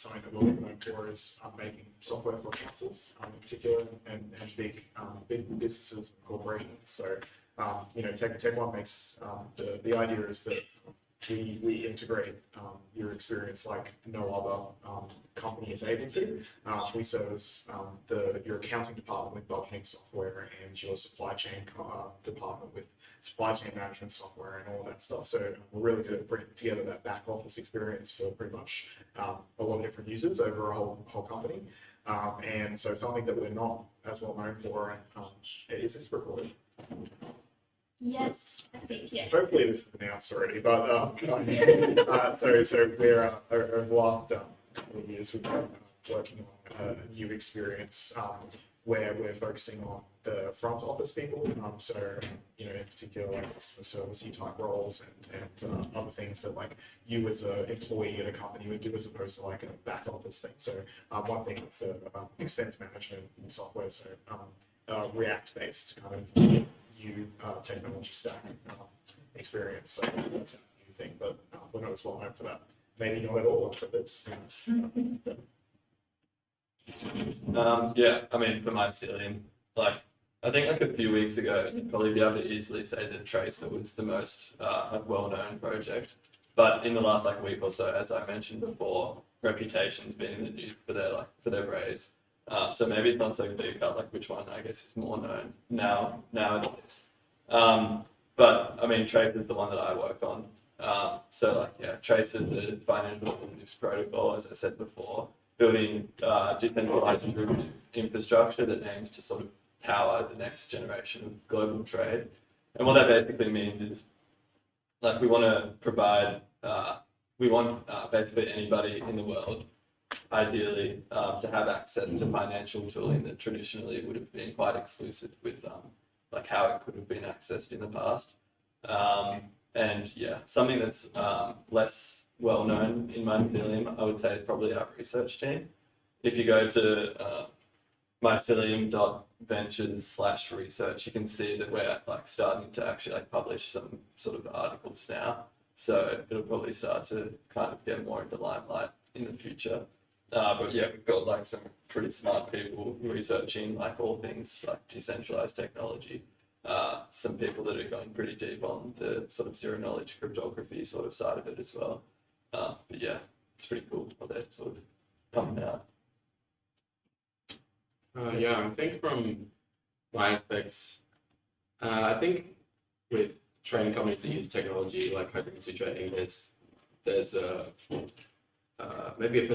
something that we're known for is making software for councils in particular, and big businesses and corporations. So Tech One makes the idea is that we integrate your experience like no other company is able to. We service your accounting department with budgeting software and your supply chain department with supply chain management software and all that stuff. So we're really good at bringing together that back office experience for pretty much a lot of different users over a whole company. And so something that we're not as well known for is this recorded. Yes, I think, yes. Hopefully this is announced already, but so we're over the last couple of years we've been working on a new experience where we're focusing on the front office people. In particular like customer service type roles and other things that like you as an employee at a company would do as opposed to like a back office thing. So one thing is expense management software, so React based kind of new technology stack experience. So that's a new thing, but we're not as well known for that. Maybe not at all up to this. Yeah, I mean, for Maxillion, I think a few weeks ago, you'd probably be able to easily say that Tracer was the most well-known project. But in the last week or so, as I mentioned before, Reputation's been in the news for their raise. So maybe it's not so clear cut which one I guess is more known nowadays. But I mean, Tracer is the one that I work on. Tracer is a financial derivatives protocol, as I said before, building decentralized derivative infrastructure that aims to sort of power the next generation of global trade. And what that basically means is we want to provide, basically anybody in the world, ideally, to have access to financial tooling that traditionally would have been quite exclusive with how it could have been accessed in the past. Something that's less well known in Maxillion, I would say, is probably our research team. If you go to mycelium.ventures/research, you can see that we're starting to actually publish some sort of articles now. So it'll probably start to kind of get more into the limelight in the future. But yeah, we've got some pretty smart people researching all things decentralized technology. Some people that are going pretty deep on the sort of zero knowledge cryptography sort of side of it as well. But yeah, it's pretty cool what they're sort of coming out. I think from my aspects, I think with trading companies that use technology like high frequency trading, there's maybe a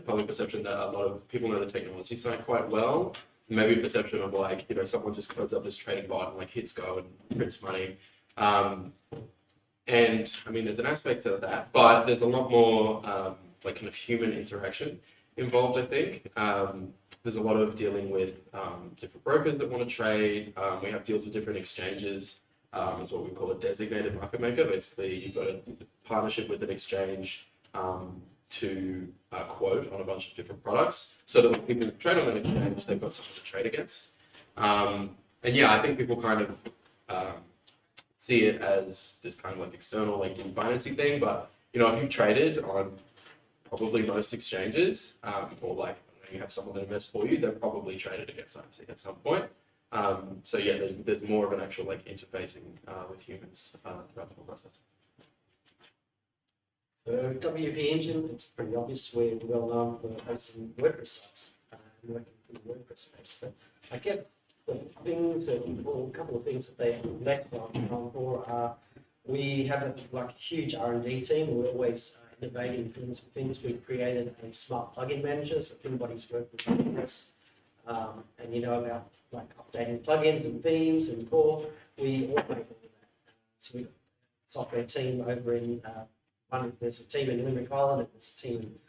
public perception that a lot of people know the technology side quite well. Maybe a perception of someone just codes up this trading bot and hits go and prints money. And I mean, there's an aspect to that, but there's a lot more kind of human interaction involved, I think. There's a lot of dealing with different brokers that want to trade. We have deals with different exchanges as what we call a designated market maker. Basically, you've got a partnership with an exchange to quote on a bunch of different products so that when people trade on an exchange, they've got something to trade against. I think people kind of see it as this kind of external deep financing thing, but if you've traded on probably most exchanges, or you have someone that invests for you, they've probably traded against something at some point. There's more of an actual interfacing with humans throughout the whole process. So WP Engine, it's pretty obvious we're well known for hosting WordPress sites and working in the WordPress space. But I guess a couple of things that they less well known for are we have a huge R&D team. We're always innovating things. We've created a smart plugin manager, so if anybody's worked with WordPress and you know about updating plugins and themes and core, we automate all of that. So we've got a software team over in there's a team in Limerick, Ireland, and there's a team in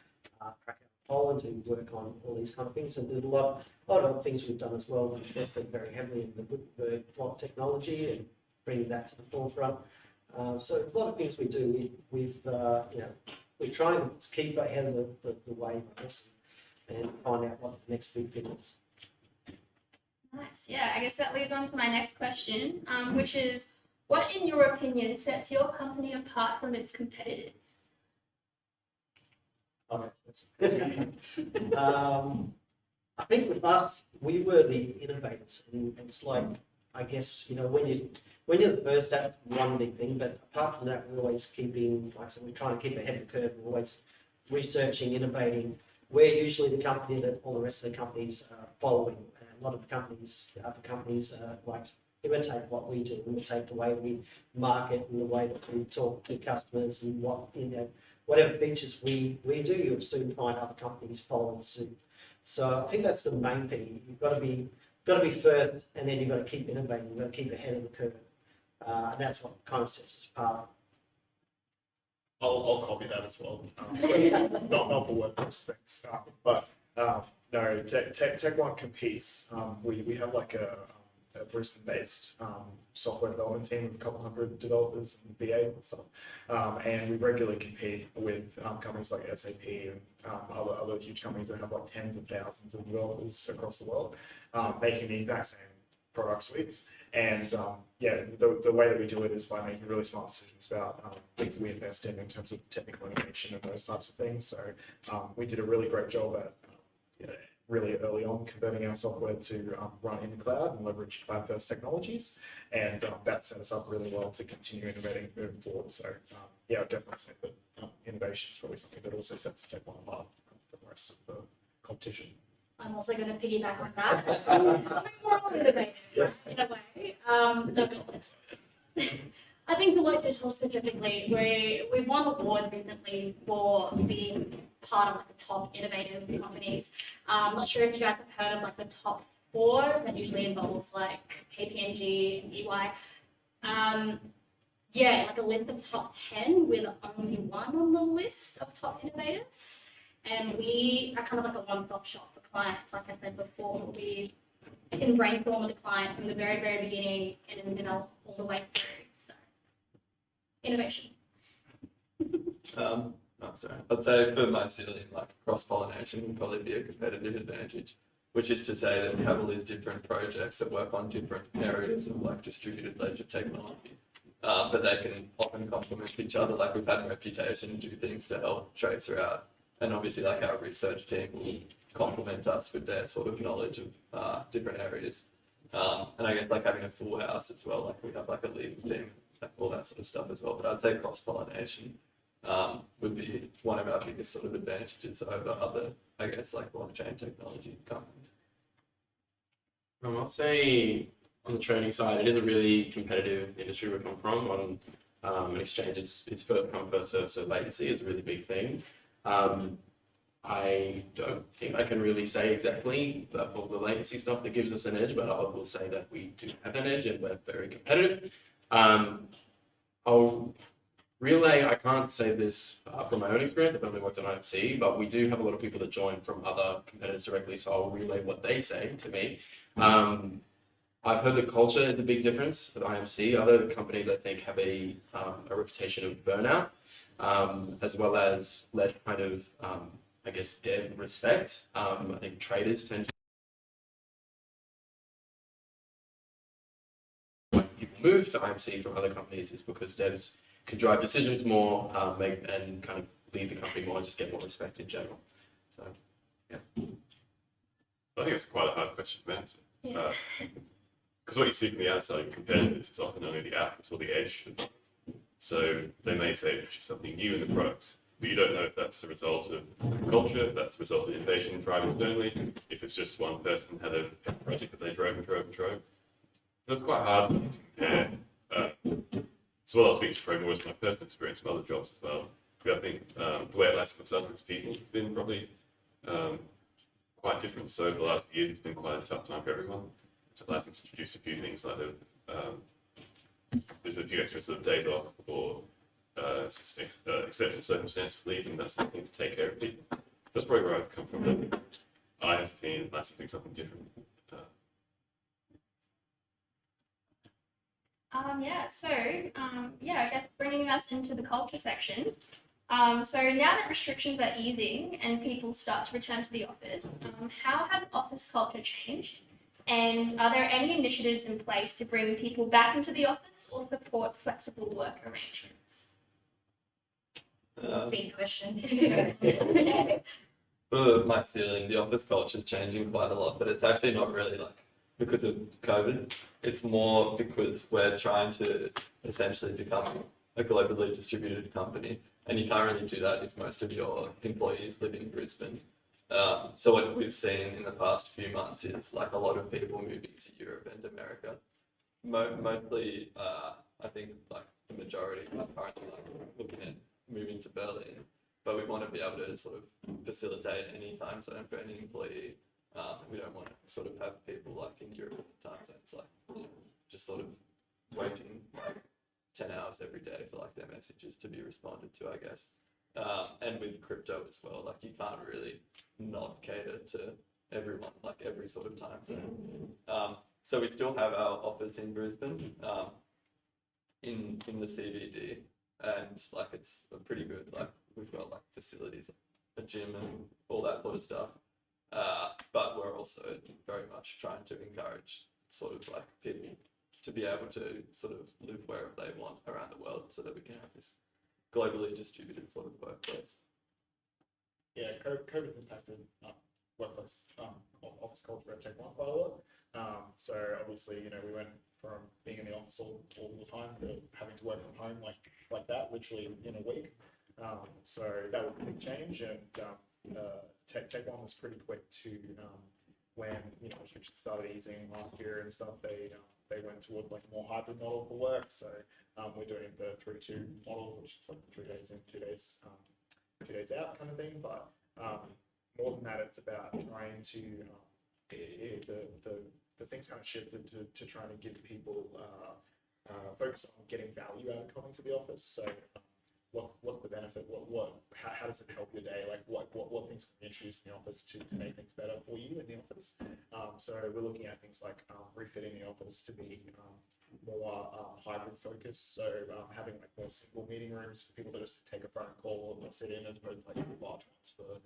Krakow, Poland, who work on all these kind of things. So there's a lot of other things we've done as well. We've invested very heavily in the Gutenberg block technology and bringing that to the forefront. So there's a lot of things we do. We try and keep ahead of the wave, I guess, and find out what the next big thing is. Nice. Yeah, I guess that leads on to my next question, which is, what, in your opinion, sets your company apart from its competitors? Oh, I think with us, we were the innovators, and it's like, I guess, when you're the first, that's one big thing, but apart from that, we're always keeping, like I said, we're trying to keep ahead of the curve, we're always researching, innovating. We're usually the company that all the rest of the companies are following. A lot of the other companies, like imitate what we do, imitate the way we market and the way that we talk to customers and whatever features we do, you'll soon find other companies following suit. So I think that's the main thing. You've got to be first, and then you've got to keep innovating. You've got to keep ahead of the curve, and that's what kind of sets us apart. I'll copy that as well. Not for WordPress things, but no, Tech One competes. We have like a Brisbane-based software development team of a couple hundred developers and BAs and stuff, and we regularly compete with companies like SAP and other huge companies that have like tens of thousands of developers across the world, making the exact same product suites. And the way that we do it is by making really smart decisions about things we invest in terms of technical innovation and those types of things. So we did a really great job at really early on converting our software to run in the cloud and leverage cloud-first technologies, and that set us up really well to continue innovating moving forward. So I would definitely say that innovation is probably something that also sets Tech One apart from the rest of the competition. I'm also going to piggyback on that. I'm more innovative in a way. I think Deloitte Digital specifically, we've won awards recently for being part of like the top innovative companies. I'm not sure if you guys have heard of like the top 4. That usually involves like KPMG and EY. Like a list of top 10 with only 1 on the list of top innovators. And we are kind of like a one-stop shop for clients. Like I said before, we can brainstorm with the client from the very, very beginning and then develop all the way through. So, innovation. I'd say for Maxillion, like cross-pollination would probably be a competitive advantage, which is to say that we have all these different projects that work on different areas of like distributed ledger technology, but they can often complement each other. Like we've had a reputation to do things to help trade throughout. And obviously, like our research team will complement us with their sort of knowledge of different areas. And I guess like having a full house as well, like we have like a legal team, like all that sort of stuff as well. But I'd say cross-pollination would be one of our biggest sort of advantages over other, I guess, like blockchain technology companies. I'll say on the trading side, it is a really competitive industry we come from. On an exchange, it's first come, first serve, so latency is a really big thing. I don't think I can really say exactly all the latency stuff that gives us an edge, but I will say that we do have an edge and we're very competitive. I'll relay, I can't say this from my own experience, I've only worked on IMC, but we do have a lot of people that join from other competitors directly, so I'll relay what they say to me. I've heard that culture is a big difference at IMC. Other companies, I think, have a reputation of burnout, as well as less kind of, I guess, dev respect. I think traders tend to when people move to IMC from other companies is because devs can drive decisions more, and kind of lead the company more and just get more respect in general. So, yeah. I think it's quite a hard question to answer. Yeah. Because what you see from the outside in competitors is often only the outputs or the edge. So they may say it's something new in the product, but you don't know if that's the result of culture, if that's the result of innovation drive internally, if it's just one person had a project that they drove. So it's quite hard to compare. So what I'll speak to probably more is my personal experience from other jobs as well. But I think the way Atlassian looks after its people has been probably quite different. So over the last few years, it's been quite a tough time for everyone. So Atlassian's introduced a few things like there's a few extra sort of days off or exceptional circumstances leave and that sort of thing to take care of people. That's probably where I've come from. But I have seen Atlassian think something different. I guess bringing us into the culture section. So now that restrictions are easing and people start to return to the office, how has office culture changed? And are there any initiatives in place to bring people back into the office or support flexible work arrangements? It's a big question. For my ceiling, the office culture is changing quite a lot, but it's actually not really like because of COVID. It's more because we're trying to essentially become a globally distributed company, and you can't really do that if most of your employees live in Brisbane. So what we've seen in the past few months is like a lot of people moving to Europe and America. Mostly, I think like the majority are currently like looking at moving to Berlin, but we want to be able to sort of facilitate any time zone for any employee. We don't want to sort of have people like in Europe time zones, like you know, just sort of waiting like 10 hours every day for like their messages to be responded to, I guess. And with crypto as well, like you can't really not cater to everyone, like every sort of time zone. So we still have our office in Brisbane, in the CBD, and like it's pretty good. Like we've got like facilities, a gym, and all that sort of stuff. But we're also very much trying to encourage sort of like people to be able to sort of live wherever they want around the world, so that we can have this globally distributed sort of workplace. Yeah, COVID's impacted workplace office culture at Tech One quite a lot. So obviously, you know, we went from being in the office all the time to having to work from home like that, literally in a week. So that was a big change, and Tech One was pretty quick to when restrictions started easing last year and stuff. They went towards like a more hybrid model for work. So we're doing the 3-2 model, which is like 3 days in, 2 days 2 days out kind of thing. But more than that, it's about trying to the thing's kind of shifted to trying to give people focus on getting value out of coming to the office. So what's the benefit? How does it help your day? Like what things can be introduced in the office to make things better for you in the office? So we're looking at things like refitting the office to be more hybrid focused. So having like more simple meeting rooms for people to just take a phone call or sit in, as opposed to like large ones for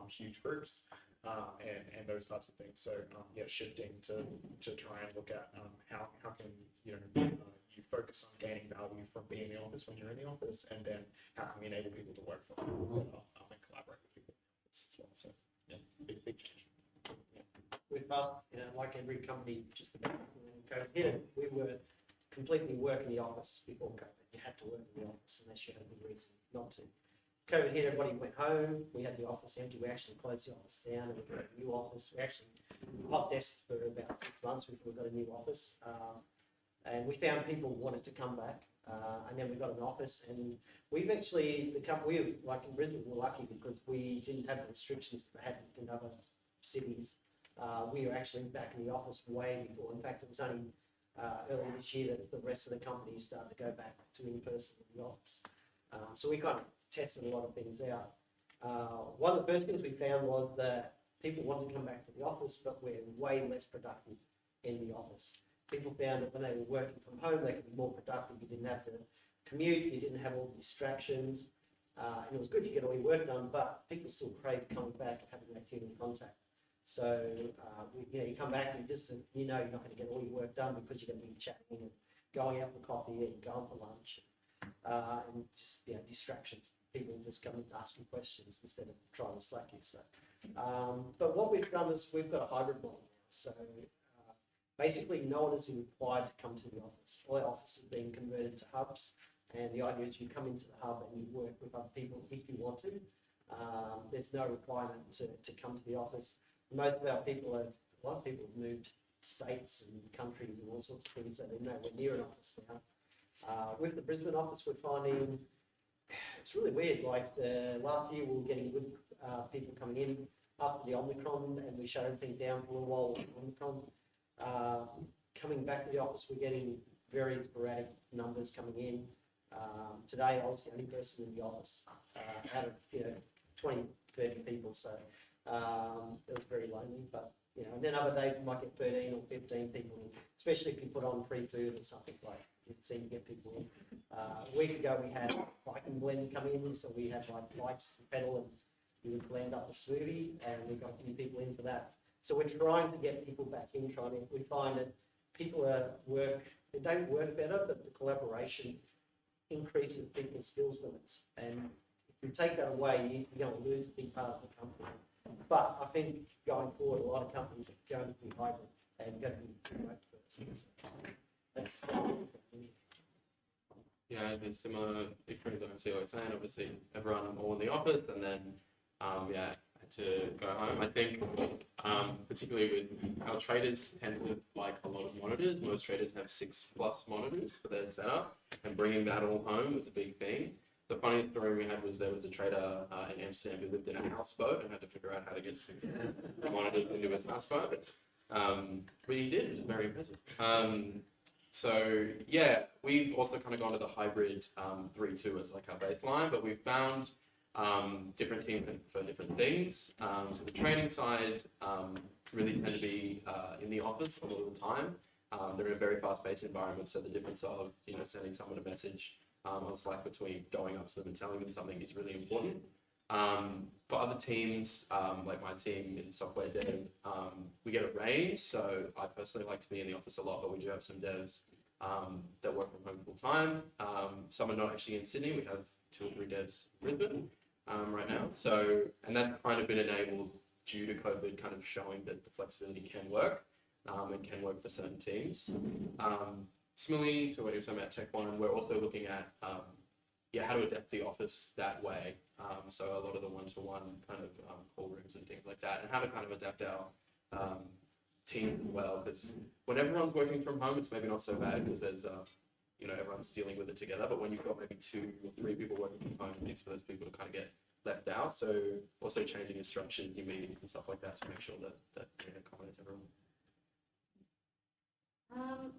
huge groups, and those types of things. So shifting to try and look at how can you focus on gaining value from being in the office when you're in the office, and then how can we enable people to work from home and collaborate with people in the office as well. So big change. With us, like every company, just about when COVID hit, we were completely work in the office before COVID. You had to work in the office unless you had a good reason not to. COVID hit, everybody went home. We had the office empty. We actually closed the office down and we got a new office. We actually hot desked for about 6 months before we got a new office. And we found people wanted to come back, and then we got an office, and we've actually, like in Brisbane, we're lucky because we didn't have the restrictions that they had in other cities. We were actually back in the office way before. In fact, it was only early this year that the rest of the companies started to go back to in-person in the office. So we kind of tested a lot of things out. One of the first things we found was that people wanted to come back to the office, but we're way less productive in the office. People found that when they were working from home, they could be more productive. You didn't have to commute, you didn't have all the distractions, and it was good to get all your work done, but people still crave coming back and having that human contact. So, you come back and you're not going to get all your work done because you're going to be chatting and going out for coffee and going for lunch, and just distractions. People just come and ask you questions instead of trying to slack you. So, but what we've done is we've got a hybrid model now. So basically, no one is required to come to the office. All our offices are being converted to hubs, and the idea is you come into the hub and you work with other people if you want to. There's no requirement to come to the office. Most of our people a lot of people have moved states and countries and all sorts of things, so they're nowhere near an office now. With the Brisbane office, we're finding it's really weird. Like last year, we were getting good people coming in after the Omicron, and we shut everything down for a little while with Omicron. Coming back to the office, we're getting very sporadic numbers coming in. Today, I was the only person in the office out of 20, 30 people, so it was very lonely. But and then other days we might get 13 or 15 people in, especially if you put on free food or something like. You seem to get people in. A week ago, we had bike and blend come in, so we had like bikes and pedal, and we would blend up a smoothie, and we got new people in for that. So we're trying to get people back in. We find that people they don't work better, but the collaboration increases people's skills limits. And if if you take that away, you're going to lose a big part of the company. But I think going forward, a lot of companies are going to be hybrid and going to be remote first. So that's Yeah, it's a similar experience. I can see what you're saying. Obviously, everyone all in the office, and then yeah, had to go home. I think particularly with our traders tend to like a lot of monitors. Most traders have 6+ monitors for their setup, and bringing that all home was a big thing. The funniest story we had was there was a trader in Amsterdam who lived in a houseboat and had to figure out how to get 6 monitors into his houseboat. But he did. It was very impressive. So yeah, we've also kind of gone to the hybrid 3-2 as like our baseline, but we've found different teams for different things. So the training side really tend to be in the office a lot of the time. They're in a very fast-paced environment, so the difference of sending someone a message on Slack between going up to them and telling them something is really important. For other teams, like my team in software dev, we get a range. So I personally like to be in the office a lot, but we do have some devs that work from home full time. Some are not actually in Sydney. We have 2 or 3 devs in Brisbane right now. So, and that's kind of been enabled due to COVID, kind of showing that the flexibility can work and can work for certain teams. Similarly to what you were saying about Tech One, we're also looking at how to adapt the office that way. So a lot of the one-to-one kind of call rooms and things like that, and how to kind of adapt our teams as well. Because when everyone's working from home, it's maybe not so bad because there's everyone's dealing with it together. But when you've got maybe 2 or 3 people working from home, it's easy for those people to kind of get left out. So also changing your structures, your meetings and stuff like that to make sure that it accommodates everyone.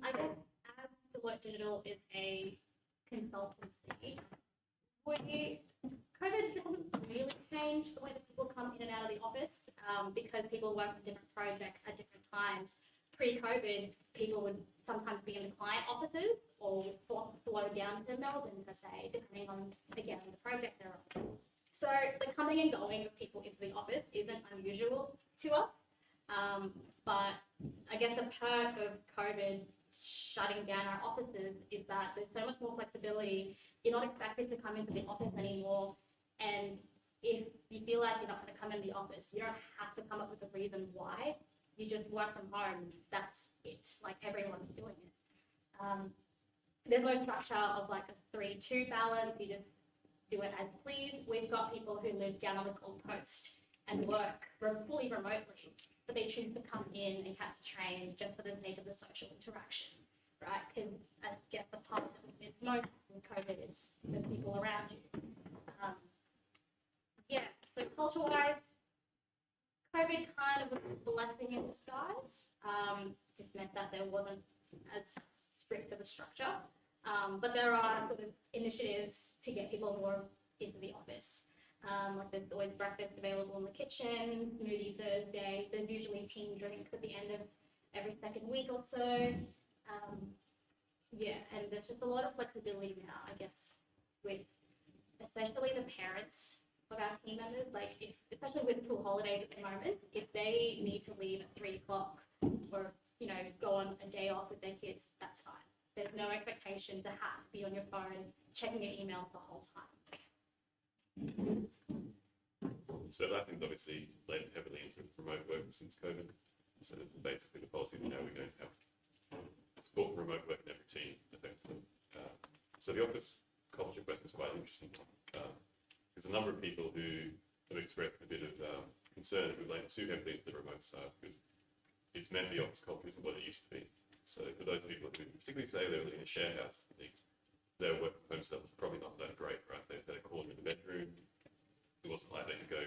I guess as Deloitte Digital is a consultancy, COVID hasn't really changed the way that people come in and out of the office because people work on different projects at different times. Pre-COVID, people would sometimes be in the client offices or flow down to Melbourne per se, depending on, again, the project they're on. So the coming and going of people into the office isn't unusual to us. But I guess the perk of COVID shutting down our offices is that there's so much more flexibility. You're not expected to come into the office anymore. And if you feel like you're not going to come in the office, you don't have to come up with a reason why. You just work from home. That's it. Like everyone's doing it. There's no structure of like a 3-2 balance. You just do it as you please. We've got people who live down on the Gold Coast and work fully remotely, but they choose to come in and catch a train just for the sake of the social interaction, right? Because I guess the part that we miss most in COVID is the people around you. So culture-wise, COVID kind of was a blessing in disguise. Just meant that there wasn't as strict of a structure, but there are sort of initiatives to get people more into the office. Like there's always breakfast available in the kitchen, smoothie Thursdays. There's usually team drinks at the end of every second week or so. And there's just a lot of flexibility now, I guess, with especially the parents of our team members. Like, especially with school holidays at the moment, if they need to leave at 3 o'clock or go on a day off with their kids, that's fine. There's no expectation to have to be on your phone checking your emails the whole time. So Atlassian's obviously led heavily into remote work since COVID. So it's basically the policy that now we're going to have support for remote work in every team, effectively. So the office culture question is quite interesting. There's a number of people who have expressed a bit of concern who relate too heavily into the remote side because it's meant the office culture isn't what it used to be. So for those people who particularly say they're living in a shared house and things, their work from home stuff was probably not that great, right? They had a corner in the bedroom. It wasn't like they could go,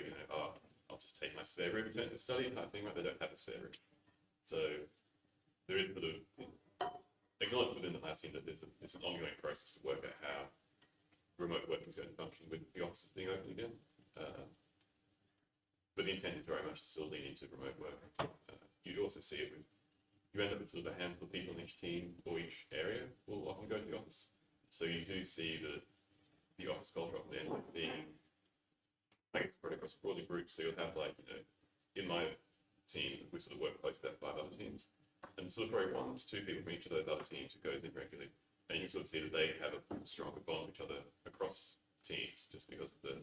I'll just take my spare room to study type thing, right? They don't have a spare room. So there is sort of acknowledgement within Atlassian that there's an ongoing process to work out how remote work is going to function with the offices being open again. But the intent is very much to still lean into remote work. You'd also see it with, you end up with sort of a handful of people in each team or each area will often go to the office. So you do see that the office culture often ends up being, I guess, spread across broader groups. So you'll have in my team, we sort of work close with 5 other teams, and sort of probably 1 to 2 people from each of those other teams who goes in regularly. And you can sort of see that they have a stronger bond with each other across teams just because of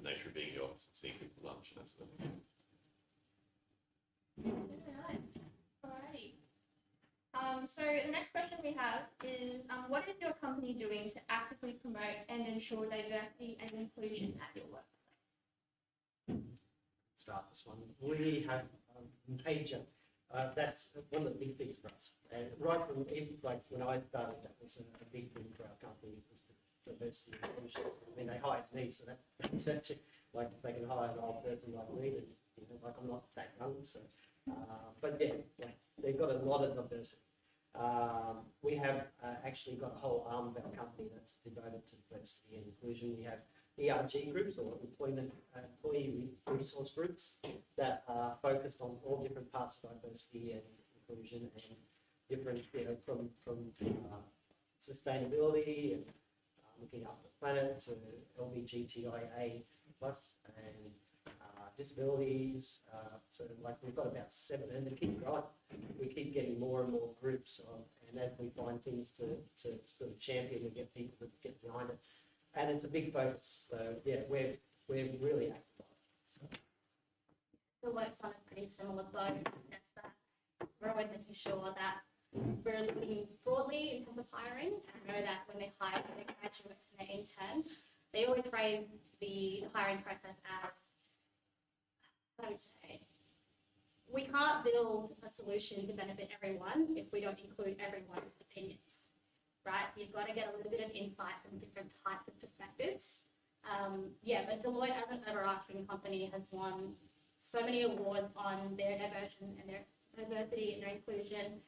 the nature of being in the office and seeing people for lunch and that sort of thing. Very nice. Alrighty. So the next question we have is, what is your company doing to actively promote and ensure diversity and inclusion at your work? Start this one. We have Pager. That's one of the big things for us. And right from even like when I started, that was a big thing for our company. Was the diversity and inclusion. I mean, they hired me, so that like if they can hire an old person like me, then like I'm not that young. So, but yeah, like, they've got a lot of diversity. We have actually got a whole arm of our company that's devoted to diversity and inclusion. We have ERG groups, or employee resource groups, that are focused on all different parts of diversity and inclusion, and different, from sustainability and looking after the planet to LGBTIA plus and disabilities. So like we've got about 7, and they keep growing. We keep getting more and more groups and as we find things to sort of champion and get people to get behind it. And it's a big focus. So yeah, we're really active on it. So. The work's on a pretty similar boat in the sense that we're always making sure that we're looking broadly in terms of hiring. And I know that when they hire their graduates and their interns, they always phrase the hiring process as, I would say, we can't build a solution to benefit everyone if we don't include everyone's opinions, right? So you've got to get a little bit of insight from different types of perspectives. But Deloitte as an overarching company has won so many awards on their diversion and their diversity and their inclusion.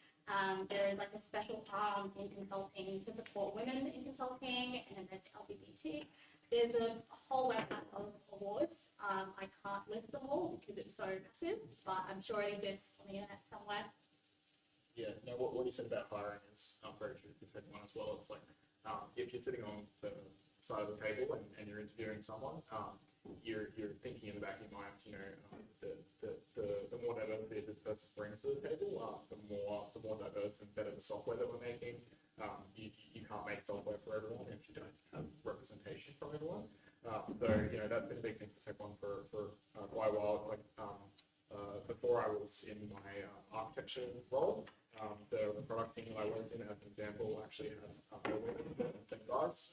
There is like a special arm in consulting to support women in consulting, and then there's LGBT. There's a whole website of awards. I can't list them all because it's so massive, but I'm sure it exists on the internet somewhere. Yeah, no, what you said about hiring is very true for Tech One as well. It's like if you're sitting on the side of the table and you're interviewing someone, you're thinking in the back of your mind, the more diversity this person brings to the table, the more diverse and better the software that we're making. You can't make software for everyone if you don't have representation from everyone. So that's been a big thing for Tech One for quite a while. It's like before I was in my architecture role, the product team that I worked in, as an example, actually had more women than guys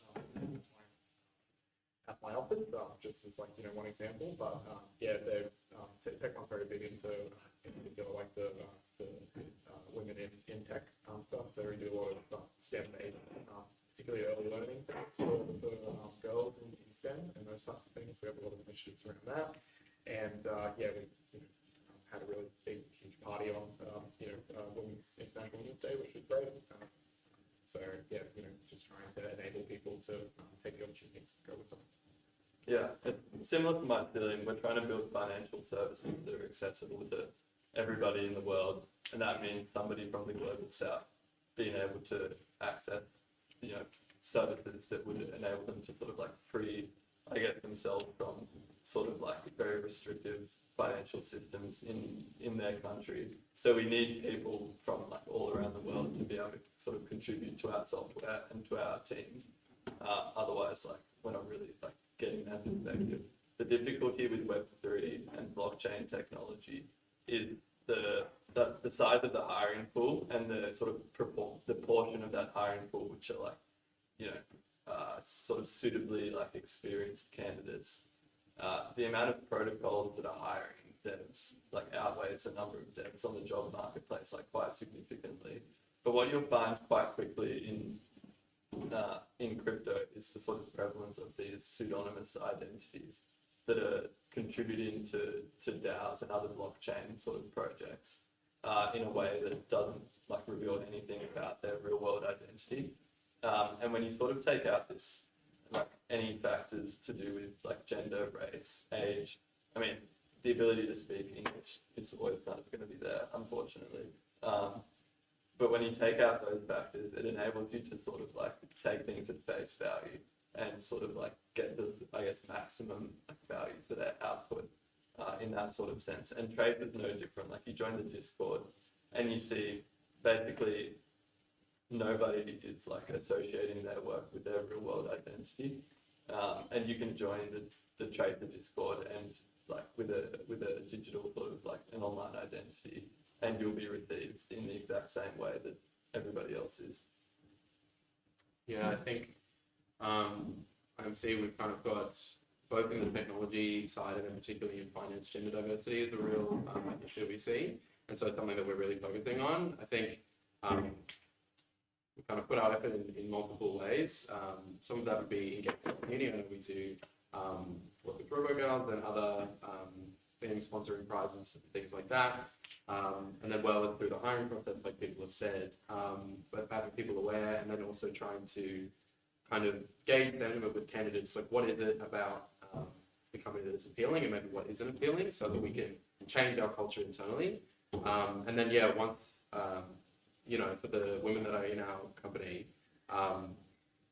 at my office, just as like one example. But Tech One's very big into, in particular, like the women in tech stuff. So we do a lot of STEM-based, particularly early learning things for girls in STEM and those types of things. We have a lot of initiatives around that, and we had a really big, huge party on Women's International Women's Day, which was great. Just trying to enable people to take the opportunities to go with them. Yeah, it's similar to Maxillion. We're trying to build financial services that are accessible to everybody in the world, and that means somebody from the global south being able to access, services that would enable them to sort of like free, I guess, themselves from sort of like very restrictive financial systems in their country. So we need people from like all around the world to be able to sort of contribute to our software and to our teams. Otherwise, like we're not really like getting that perspective. The difficulty with Web3 and blockchain technology is the size of the hiring pool and the sort of the portion of that hiring pool which are like sort of suitably like experienced candidates. The amount of protocols that are hiring devs like outweighs the number of devs on the job marketplace like quite significantly. But what you'll find quite quickly in crypto is the sort of prevalence of these pseudonymous identities that are contributing to DAOs and other blockchain sort of projects in a way that doesn't like reveal anything about their real world identity. And when you sort of take out this like any factors to do with like gender, race, age, I mean, the ability to speak English is always kind of going to be there, unfortunately. But when you take out those factors, it enables you to sort of like take things at face value and sort of like get this, I guess, maximum value for their output in that sort of sense. And Trace is no different. Like you join the Discord and you see basically nobody is like associating their work with their real world identity. and you can join the Tracer Discord and like with a digital sort of like an online identity, and you'll be received in the exact same way that everybody else is. Yeah, I think IMC, we've kind of got both in the technology side and then particularly in finance, gender diversity is a real issue we see, and so it's something that we're really focusing on. I think we kind of put our effort in multiple ways. Some of that would be engaging with the community. I know we do work with Robo Girls and other things, sponsoring prizes, things like that. And then well as through the hiring process, like people have said, but having people aware and then also trying to kind of gauge sentiment with candidates, like what is it about the company that is appealing and maybe what isn't appealing so that we can change our culture internally. And then, yeah, once, you know, for the women that are in our company,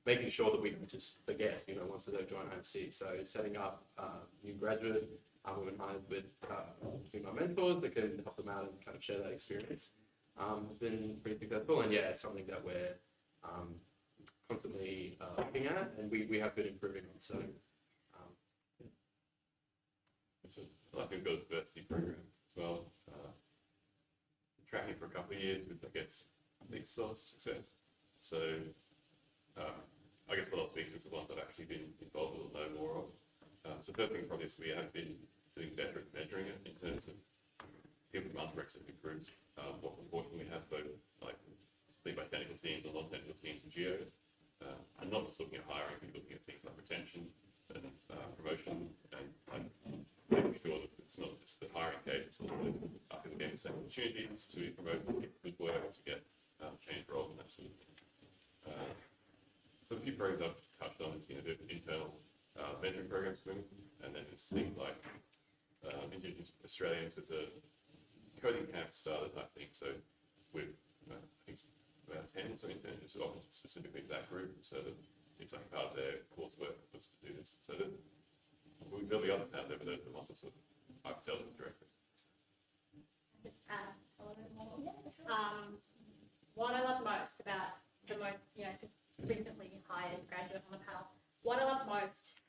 making sure that we don't just forget, you know, once they've joined IMC. So setting up new graduate women hires with female mentors that can help them out and kind of share that experience has been pretty successful. And yeah, it's something that we're constantly looking at and we have been improving on. So, yeah. So I think we've got a diversity program as well. Tracking for a couple of years with, I guess, mixed sorts of success. So I guess what I'll speak to is the ones I've actually been involved with or know more of. So first thing probably is we have been doing better at measuring it in terms of people from underrepresented groups, what proportion we have both like split by technical teams or non-technical teams and geos. And not just looking at hiring, but looking at things like retention and promotion and making sure that it's not just the hiring case, it's also people getting the same opportunities to be promoted, to get good work, to get change roles and that sort of thing. So a few programs I've touched on is, you know, there's internal mentoring programs for women, and then there's things like Indigenous Australians as a coding camp starter type thing. So with I think it's about 10 or so internships who offered specifically to that group, so that it's like part of their coursework was to do this. So there'll be others out there, but those are the ones that sort of I've dealt with directly. Just add a little bit more. What I love most about you know, because recently hired graduate on the panel, what I love most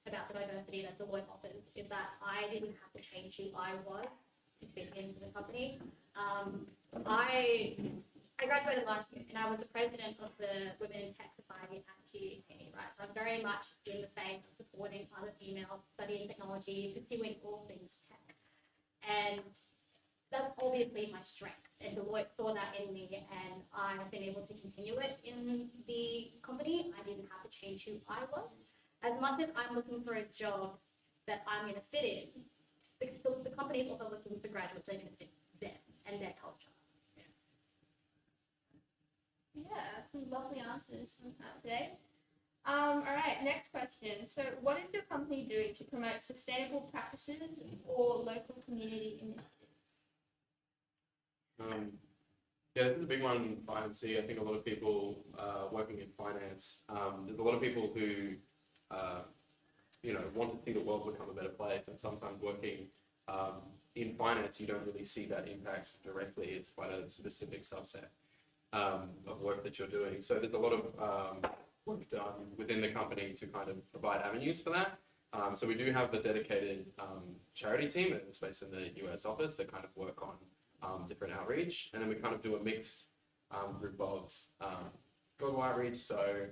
about the diversity that Deloitte offers is that I didn't have to change who I was to fit into the company. I graduated last year and I was the president of the Women in Tech Society at QUT, right? So I'm very much in the space of supporting other females studying technology, pursuing all things tech. And that's obviously my strength. And Deloitte saw that in me and I've been able to continue it in the company. I didn't have to change who I was. As much as I'm looking for a job that I'm going to fit in, the company is also looking for graduates that are going to fit them and their culture. Yeah, some lovely answers from that today. All right, next question. So what is your company doing to promote sustainable practices or local community initiatives? Yeah, this is a big one for IMC. I think a lot of people working in finance, there's a lot of people who, you know, want to see the world become a better place, and sometimes working in finance, you don't really see that impact directly. It's quite a specific subset of work that you're doing. So there's a lot of work done within the company to kind of provide avenues for that. So we do have the dedicated charity team, it's based in the US office, that kind of work on different outreach. And then we kind of do a mixed group of global outreach. So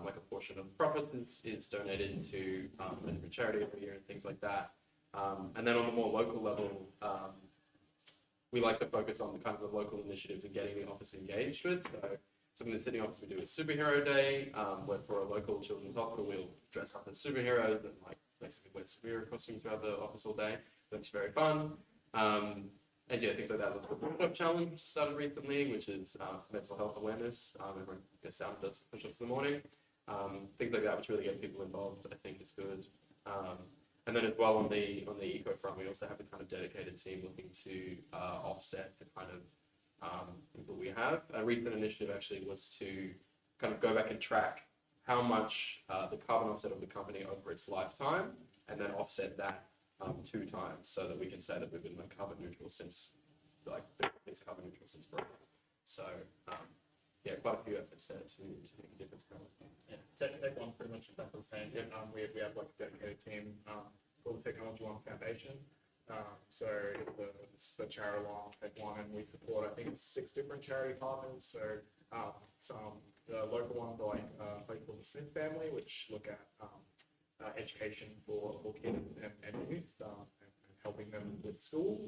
like a portion of profits is donated to a different charity every year and things like that. And then on the more local level, we like to focus on the kind of the local initiatives and getting the office engaged with. So something in the Sydney office we do is Superhero Day, where for a local children's hospital we'll dress up as superheroes and like basically wear superhero costumes throughout the office all day. That's very fun. And yeah, things like that. The push-up challenge, which started recently, which is mental health awareness. Everyone gets down and does push-ups in the morning. Things like that, which really get people involved, I think is good. And then as well on the eco front, we also have a kind of dedicated team looking to offset the kind of people we have. A recent initiative actually was to kind of go back and track how much the carbon offset of the company over its lifetime, and then offset that 2 times, so that we can say that we've been like carbon neutral since, like the company's carbon neutral since forever. So yeah, quite a few efforts there to make a difference now. Yeah, Tech One's pretty much exactly the same. We have like a dedicated team called the Technology One Foundation. So it's the charity arm of Tech One, and we support I think it's 6 different charity partners. So some the local ones are like a place called the Smith Family, which look at education for kids and youth and helping them with school.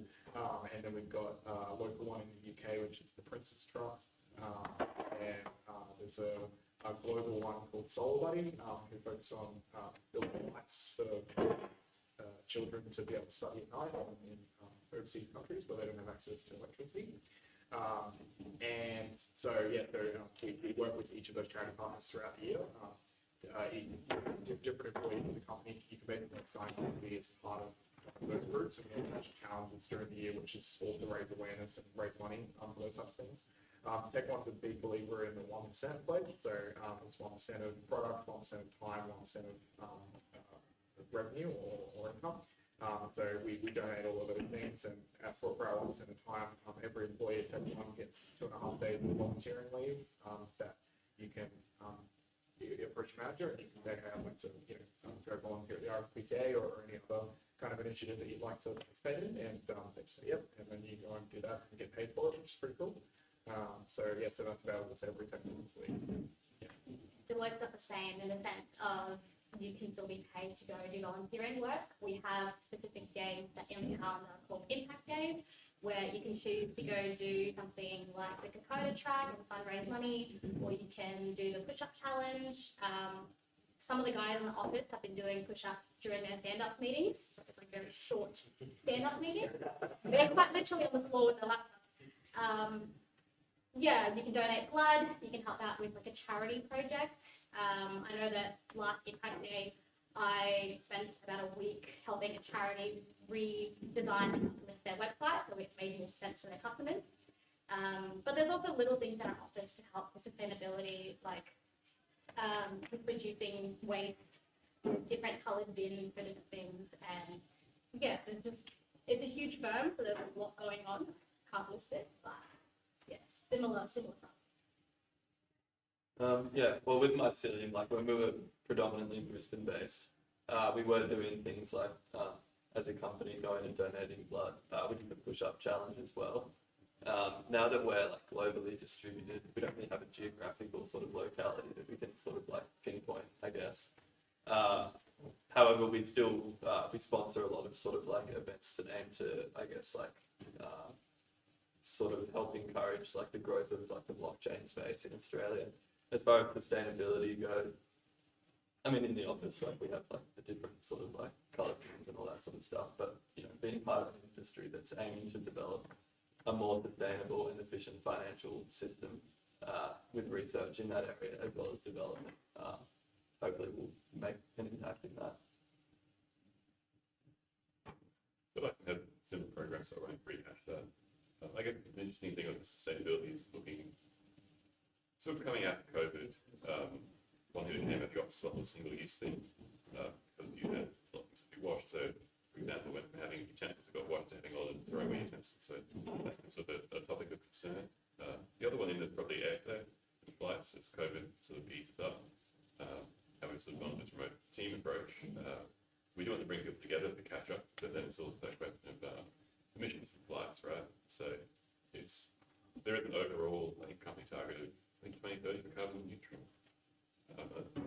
And then we've got a local one in the UK, which is the Princess Trust. And there's a global one called Solar Buddy, who focus on building lights for children to be able to study at night in overseas countries where they don't have access to electricity. And so, we work with each of those charity partners throughout the year. Different employees in the company, you can basically sign up to be as part of those groups, and we have challenges during the year, which is all to raise awareness and raise money for those types of things. Tech One's a big believer in the 1% pledge, so it's 1% of product, 1% of time, 1% of revenue or income. So we donate all of those things, and for our 1% of time, every employee at Tech One gets 2.5 days of volunteering leave that you can you approach your manager and you can say, hey, I'd like to go volunteer at the RSPCA or any other kind of initiative that you'd like to participate in, and they just say yep, and then you go and do that and get paid for it, which is pretty cool. So that's available to every Tech One employee. Deloitte's not the same in the sense of you can still be paid to go do volunteering work. We have specific days that in the calendar called impact days, where you can choose to go do something like the Kokoda track and fundraise money, or you can do the push-up challenge. Some of the guys in the office have been doing push-ups during their stand-up meetings. So it's like very short stand-up meetings. They're quite literally on the floor with their laptops. You can donate blood, you can help out with like a charity project. I know that last Impact Day, I spent about a week helping a charity redesign and uplift their website so it made more sense to their customers. But there's also little things in our office to help with sustainability, like with reducing waste, different coloured bins for different things. And it's a huge firm, so there's a lot going on. Can't list it, but similar stuff. Well, with Maxillion, like when we were predominantly Brisbane based, we were doing things like, as a company, going and donating blood. We did the push-up challenge as well. Now that we're like globally distributed, we don't really have a geographical sort of locality that we can sort of like pinpoint, I guess. However, we still we sponsor a lot of sort of like events that aim to, I guess, like sort of help encourage like the growth of like the blockchain space in Australia. As far as sustainability goes, I mean, in the office, like we have like the different sort of like color pins and all that sort of stuff, but being part of an industry that's aiming to develop a more sustainable and efficient financial system with research in that area as well as development, hopefully we'll make an impact in that. So Dyson has simple programs that are running pretty hash that. I guess the interesting thing with sustainability is looking, sort of coming out of COVID, one thing that came out of the office was single-use things, because you had a lot of things to be washed. So, for example, when having utensils that got washed, having a lot of throwaway utensils. So that's been sort of a topic of concern. The other one in is probably airflow in flights as COVID sort of eases up. And we've sort of gone to this remote team approach. We do want to bring people together to catch up, but then it's also that question of emissions from flights, right? So there is an overall, I think, company target of 2030 for carbon neutral.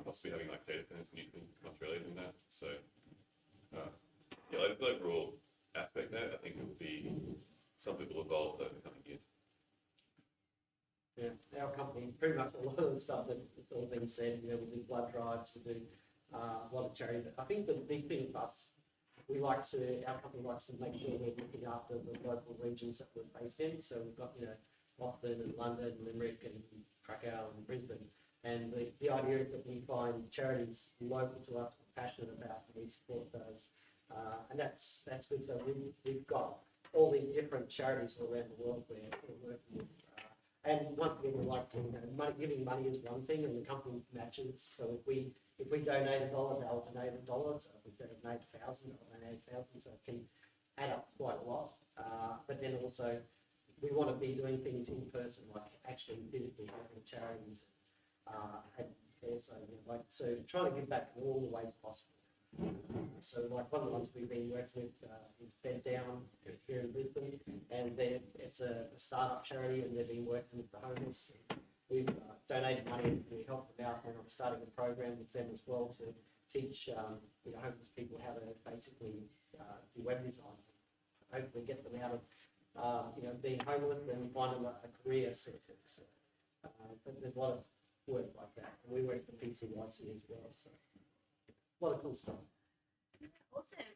Possibly having like data centers neutral much earlier than that. So there's an overall aspect there. I think it will be something that will evolve over the coming years. Yeah, our company, pretty much a lot of the stuff that's all been said, we do blood drives, we do a lot of charity. But I think the big thing for us, our company likes to make sure we're looking after the local regions that we're based in. So we've got, Boston and London, Limerick and Krakow and Brisbane. And the idea is that we find charities local to us we're passionate about, and we support those. And that's good. So we've got all these different charities all around the world we're working with. And once again, we like to, giving money is one thing, and the company matches. So if we donate $1, they'll donate $1. So if we donate 1,000, they'll donate 1,000. So it can add up quite a lot. But then also, we want to be doing things in person, like actually physically having charities, and also, so trying to give back in all the ways possible. So like one of the ones we've been working with is Bed Down here in Brisbane, and it's a startup charity, and they've been working with the homeless. We've donated money and we helped them out, and I'm starting a program with them as well to teach homeless people how to basically do web design, hopefully get them out of being homeless and find them a career sort of thing. So, but there's a lot of work like that, and we work for PCYC as well. So a lot of cool stuff. Awesome.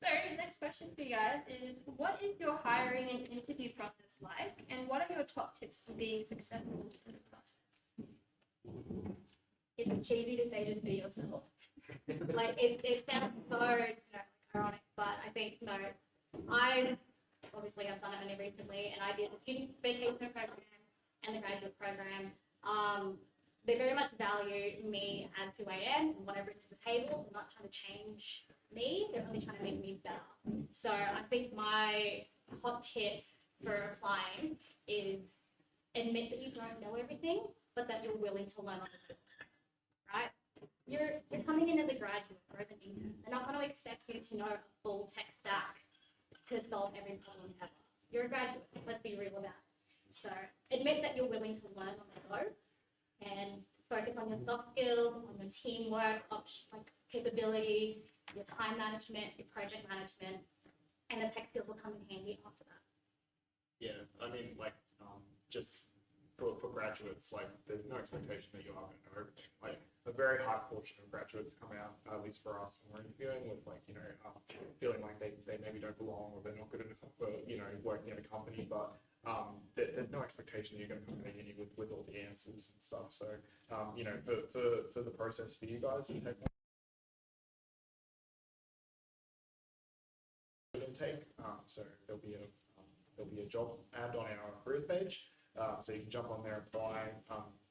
So the next question for you guys is, what is your hiring and interview process like, and what are your top tips for being successful in the process? It's cheesy to say just be yourself. Like it sounds so ironic, but I think I obviously I've done it only recently, and I did the student vacation program and the graduate program. They very much value me as who I am and what I bring to the table. They're not trying to change me, they're only trying to make me better. So I think my hot tip for applying is admit that you don't know everything, but that you're willing to learn on the job, right? You're coming in as a graduate or as an intern. They're not going to expect you to know a full tech stack to solve every problem ever. You're a graduate, let's be real about it. So admit that you're willing to learn on the go, and focus on your soft skills, on your teamwork, capability, your time management, your project management, and the tech skills will come in handy after that. Yeah, I mean, just for graduates, there's no expectation that you're going to know everything. A very high portion of graduates come out, at least for us, when we're interviewing, with feeling like they maybe don't belong, or they're not good enough for working at a company, but there's no expectation that you're going to come in with all the answers and stuff. So for the process for you guys to take so there'll be a job ad on our careers page, so you can jump on there and apply.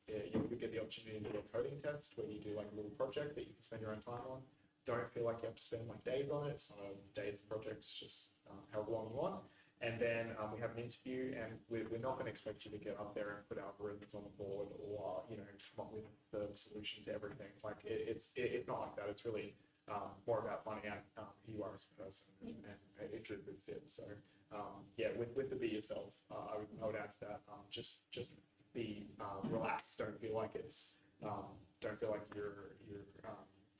You'll get the opportunity to do a coding test where you do a little project that you can spend your own time on. Don't feel like you have to spend days on it. It's not a day's project, it's just however long you want. And then we have an interview, and we're not going to expect you to get up there and put algorithms on the board, or come up with the solution to everything. It's not like that. It's really more about finding out who you are as a person and if you're a good fit. So with the be yourself, I would add to that. Just be relaxed. Don't feel like you're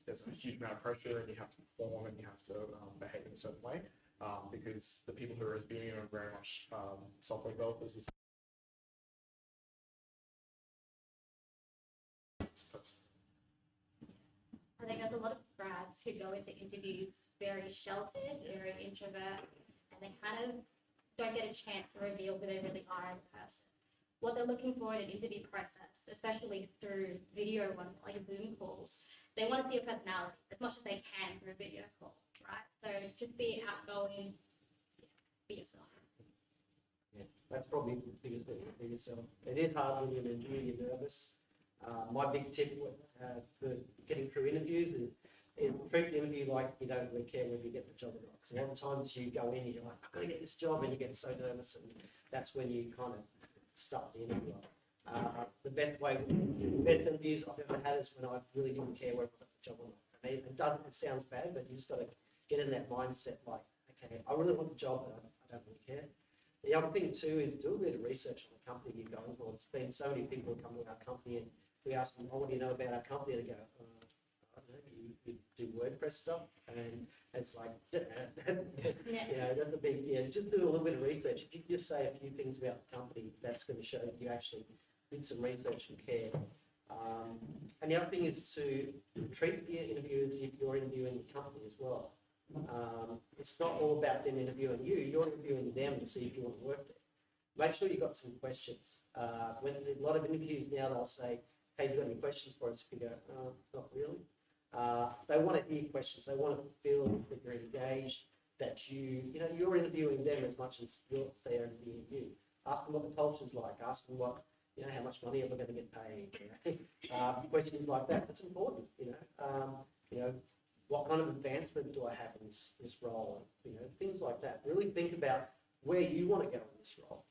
there's a huge amount of pressure and you have to perform and you have to behave in a certain way. Because the people who are reviewing you are very much software developers as well. I think there's a lot of grads who go into interviews very sheltered, very introvert, and they kind of don't get a chance to reveal who they really are in person. What they're looking for in an interview process, especially through video ones like Zoom calls, they want to see your personality as much as they can through a video call, right? So just be outgoing, be yourself. Yeah, that's probably the biggest bit for yourself. It is hard when you're interviewing, you're nervous. My big tip for getting through interviews is treat the interview like you don't really care whether you get the job or not. Because a lot of times you go in and you're like, I've got to get this job, and you get so nervous, and that's when you kind of stuff the interview up. The best interviews I've ever had is when I really didn't care whether I got the job or not. I mean, it sounds bad, but you just got to get in that mindset okay, I really want the job, but I don't really care. The other thing too is do a bit of research on the company you're going for. There's been so many people who come to our company and we ask them, what do you know about our company? And they go, I don't know, you do WordPress stuff. And it's that's a big, just do a little bit of research. If you just say a few things about the company, that's going to show that you actually did some research and care. And the other thing is to treat the interview as if you're interviewing the company as well. It's not all about them interviewing you, you're interviewing them to see if you want to work there. Make sure you've got some questions. When a lot of interviews now, they'll say, hey, have you got any questions for us? If you go, not really. They want to hear questions. They want to feel that you're engaged, that you're interviewing them as much as they're interviewing you. Ask them what the culture's like. Ask them how much money are we going to get paid? Questions like that. That's important. What kind of advancement do I have in this role? Things like that. Really think about where you want to go in this role.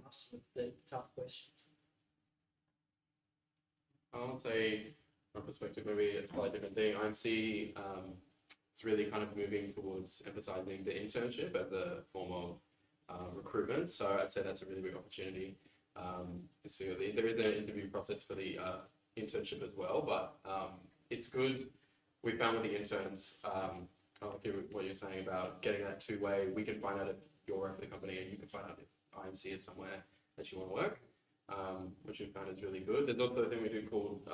ask the tough questions? I would say, from my perspective, maybe it's quite a different thing. IMC, it's really kind of moving towards emphasizing the internship as a form of recruitment. So I'd say that's a really big opportunity. So there is an interview process for the internship as well, but it's good. We found with the interns, kind of like what you're saying about getting that two-way. We can find out if you're working for the company, and you can find out if IMC is somewhere that you want to work. Which we found is really good. There's also a thing we do called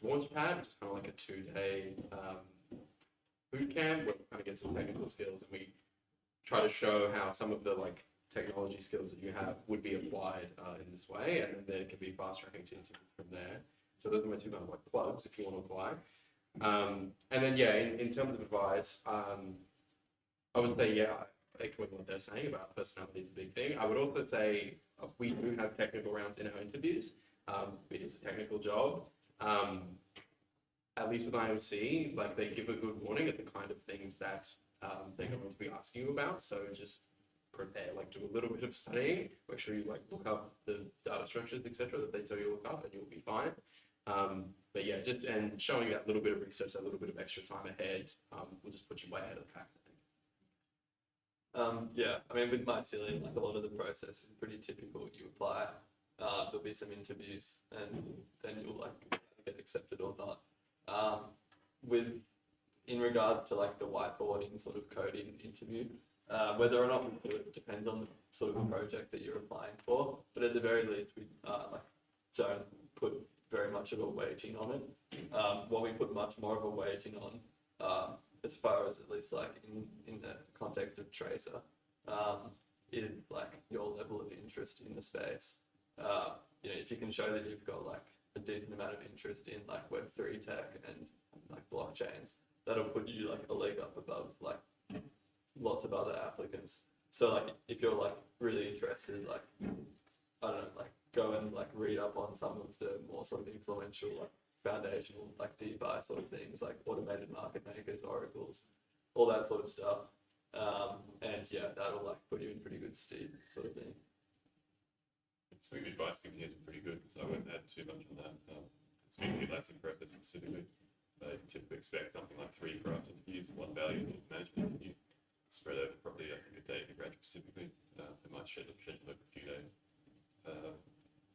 Launchpad, which is kind of like a 2-day boot camp where we kind of get some technical skills, and we try to show how some of the like technology skills that you have would be applied in this way, and then there can be fast tracking to interviews from there. So those are my two kind of like plugs if you want to apply. And then yeah, in terms of advice, I would say yeah, I echo what they're saying about personality is a big thing. I would also say we do have technical rounds in our interviews. It is a technical job. At least with IMC, like they give a good warning at the kind of things that they're going to be asking you about. So just prepare, like do a little bit of studying. Make sure you like look up the data structures, etc., that they tell you to look up, and you'll be fine. But yeah, just and showing that little bit of research, that little bit of extra time ahead, will just put you way ahead of the pack, I think. Yeah, I mean, with Maxillion, like a lot of the process is pretty typical. You apply, there'll be some interviews, and then you'll like get accepted or not. In regards to like the whiteboarding sort of coding interview, whether or not we do it depends on the sort of project that you're applying for. But at the very least, we like don't put very much of a weighting on it. What we put much more of a weighting on, as far as at least like in the context of Tracer, is like your level of interest in the space. If you can show that you've got like a decent amount of interest in like Web3 tech and like blockchains, that'll put you like a leg up above like lots of other applicants. So like if you're like really interested, like I don't know, like go and like read up on some of the more sort of influential like foundational like DeFi sort of things, like automated market makers, oracles, all that sort of stuff. And yeah, that'll like put you in pretty good stead, sort of thing. So the advice given here is pretty good because I won't add too much on that. Speaking of the Atlassian process specifically, they typically expect something like 3 product interviews and 1 value management interview, spread over probably I think a day for graduates typically. They might schedule over a few days.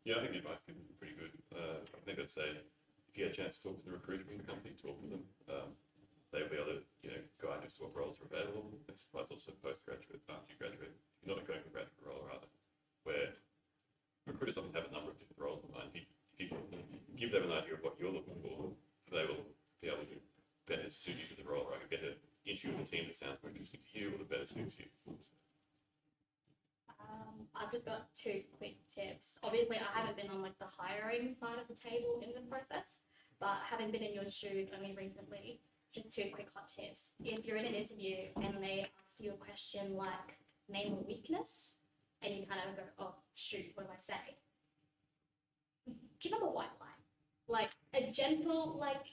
Yeah, I think the advice given is pretty good. I think I'd say if you get a chance to talk to the recruiter from the company, talk to them. They'll be able to guide you as to what roles are available. And supplies also postgraduate after you graduate. You're not going for a graduate role rather, where recruiters often have a number of different roles in mind. If you give them an idea of what you're looking for, they will be able to better suit you to the role, right? Get an interview with a team that sounds more interesting to you or that better suits you. So. I've just got 2 quick tips. Obviously, I haven't been on like the hiring side of the table in this process, but having been in your shoes only recently, just 2 quick hot tips. If you're in an interview and they ask you a question like name a weakness, and you kind of go, oh shoot, what do I say? Give them a white lie. Like a gentle, like,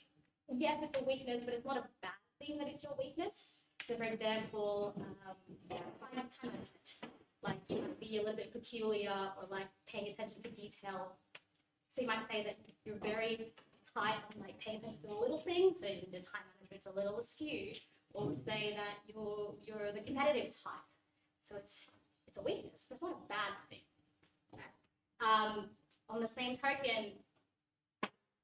yes, it's a weakness, but it's not a bad thing that it's your weakness. So for example, time management. Like you might be a little bit peculiar or like paying attention to detail. So you might say that you're very tight on like paying attention to the little things, so your time management's a little askew. Or say that you're the competitive type. So it's a weakness, but it's not a bad thing. Okay. On the same token,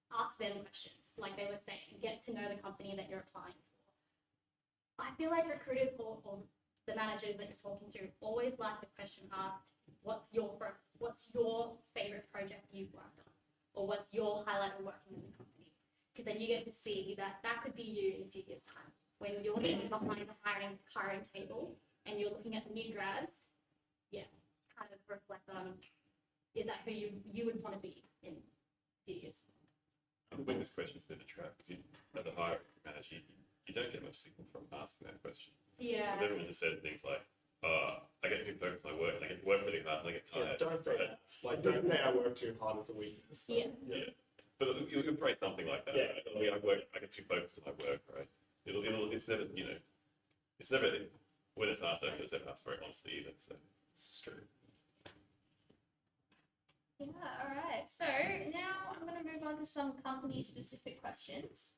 ask them questions, like they were saying, get to know the company that you're applying for. I feel like recruiters or the managers that you're talking to always like the question asked, what's your favorite project you've worked on? Or what's your highlight of working in the company? Because then you get to see that could be you in a few years' time. When you're sitting behind the hiring table and you're looking at the new grads, yeah, kind of reflect on, is that who you would want to be in a few years? I think this question is a bit of a trap because as a hiring manager, you don't get much signal from asking that question. Yeah. Because everyone just says things like, I get too focused on my work, and I get work really hard, and I get tired. Yeah, don't say that. Like, don't say I work too hard as a weakness. Yeah. Yeah. But you'll phrase something like that, Yeah. right? I mean, I get too focused on my work, right? It's never, when it's asked, it's never asked very honestly either, so. It's true. Alright, so now I'm going to move on to some company-specific questions.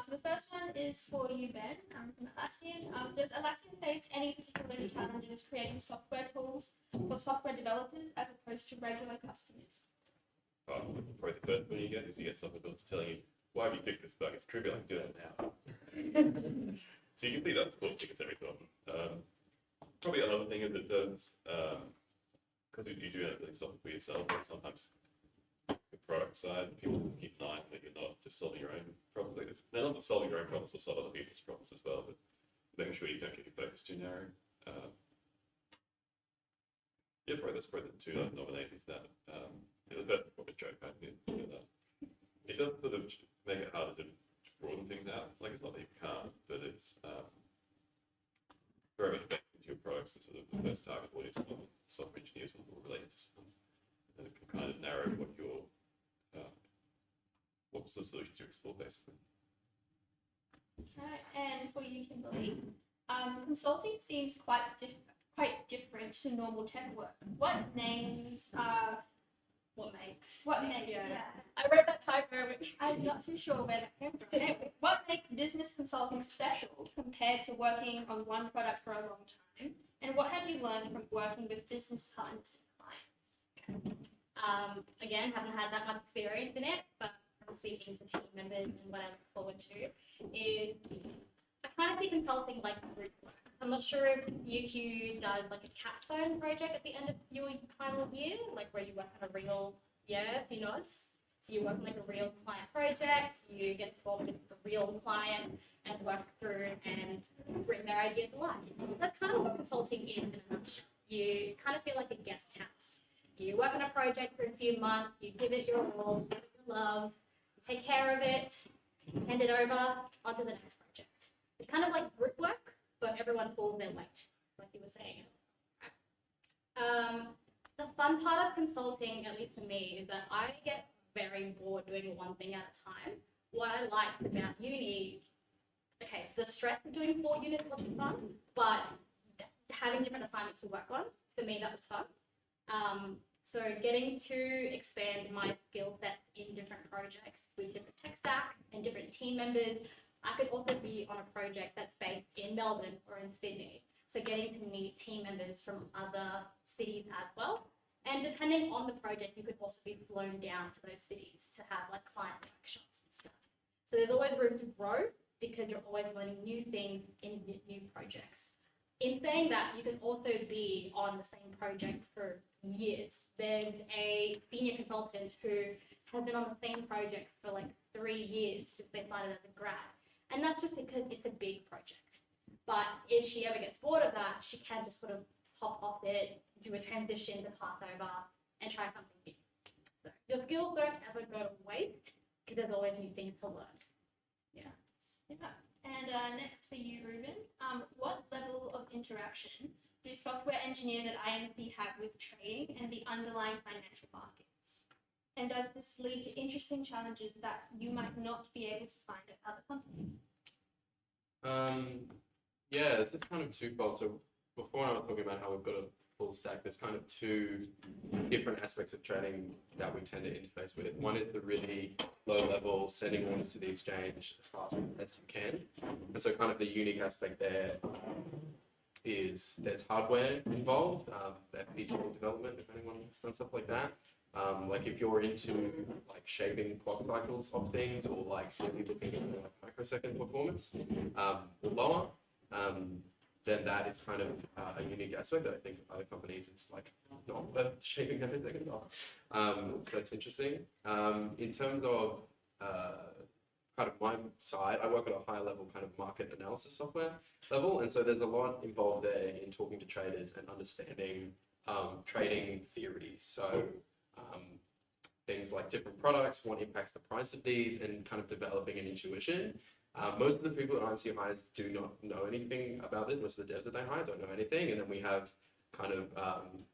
So the first one is for you, Ben, from Atlassian. Does Atlassian face any particular challenges creating software tools for software developers as opposed to regular customers? Probably the first one you get is you get software developers telling you, why have you fixed this bug? It's trivial, I can do that now. So you can see that support tickets every so often. Probably another thing is it does, because you do that really software for yourself, or sometimes the product side, people keep an eye on that you're not just solving your own problems. They're not just solving your own problems, or solve other people's problems as well, but making sure you don't get your focus too narrow. Yeah, that's probably the two nominations that. The first one probably joke, I think. It does sort of make it harder to broaden things out. Like, it's not that you can't, but it's very much baked into your products. And sort of the first target audience of software engineers or related disciplines. And it can kind of narrow what your what sort of solutions you explore, basically. Alright, and for you, Kimberly, consulting seems quite different to normal tech work. What makes, Yeah. yeah. I read that typo. I'm not too sure where that came from. Anyway, what makes business consulting special compared to working on one product for a long time? And what have you learned from working with business partners and clients? Again, haven't had that much experience in it, but from speaking to team members and what I look forward to is I kind of see consulting like group work. I'm not sure if UQ does like a capstone project at the end of your final year, like where you work on a real, a few nods. So you work on like a real client project, you get to talk with the real client and work through and bring their idea to life. That's kind of what consulting is in a nutshell. You kind of feel like a guest house. You work on a project for a few months, you give it your all, give it your love, you take care of it, hand it over, onto the next project. It's kind of like group work, but everyone pulls their weight, like you were saying. The fun part of consulting, at least for me, is that I get very bored doing one thing at a time. What I liked about uni, okay, the stress of doing 4 units wasn't fun, but having different assignments to work on, for me, that was fun. So getting to expand my skill sets in different projects with different tech stacks and different team members. I could also be on a project that's based in Melbourne or in Sydney. So getting to meet team members from other cities as well. And depending on the project, you could also be flown down to those cities to have like client workshops and stuff. So there's always room to grow because you're always learning new things in new projects. In saying that, you can also be on the same project for years. There's a senior consultant who has been on the same project for like 3 years since they started as a grad. And that's just because it's a big project. But if she ever gets bored of that, she can just sort of hop off it, do a transition to pass over and try something new. So your skills don't ever go to waste because there's always new things to learn. Yeah. And next for you, Ruben, what level of interaction do software engineers at IMC have with trading and the underlying financial markets? And does this lead to interesting challenges that you might not be able to find at other companies? Yeah, this is kind of twofold. So before I was talking about how we've got a full stack, there's kind of two different aspects of trading that we tend to interface with. One is the really low level sending orders to the exchange as fast as you can. And so kind of the unique aspect there is there's hardware involved, FPGA development, if anyone has done stuff like that. Like if you're into like shaping clock cycles of things or like really looking at like microsecond performance or lower, then that is kind of a unique aspect that I think other companies it's like not worth shaping every second of. So that's interesting. In terms of kind of my side, I work at a higher level kind of market analysis software level, and so there's a lot involved there in talking to traders and understanding trading theories. So things like different products, what impacts the price of these, and kind of developing an intuition. Most of the people at IMC hires do not know anything about this. Most of the devs that they hire don't know anything. And then we have kind of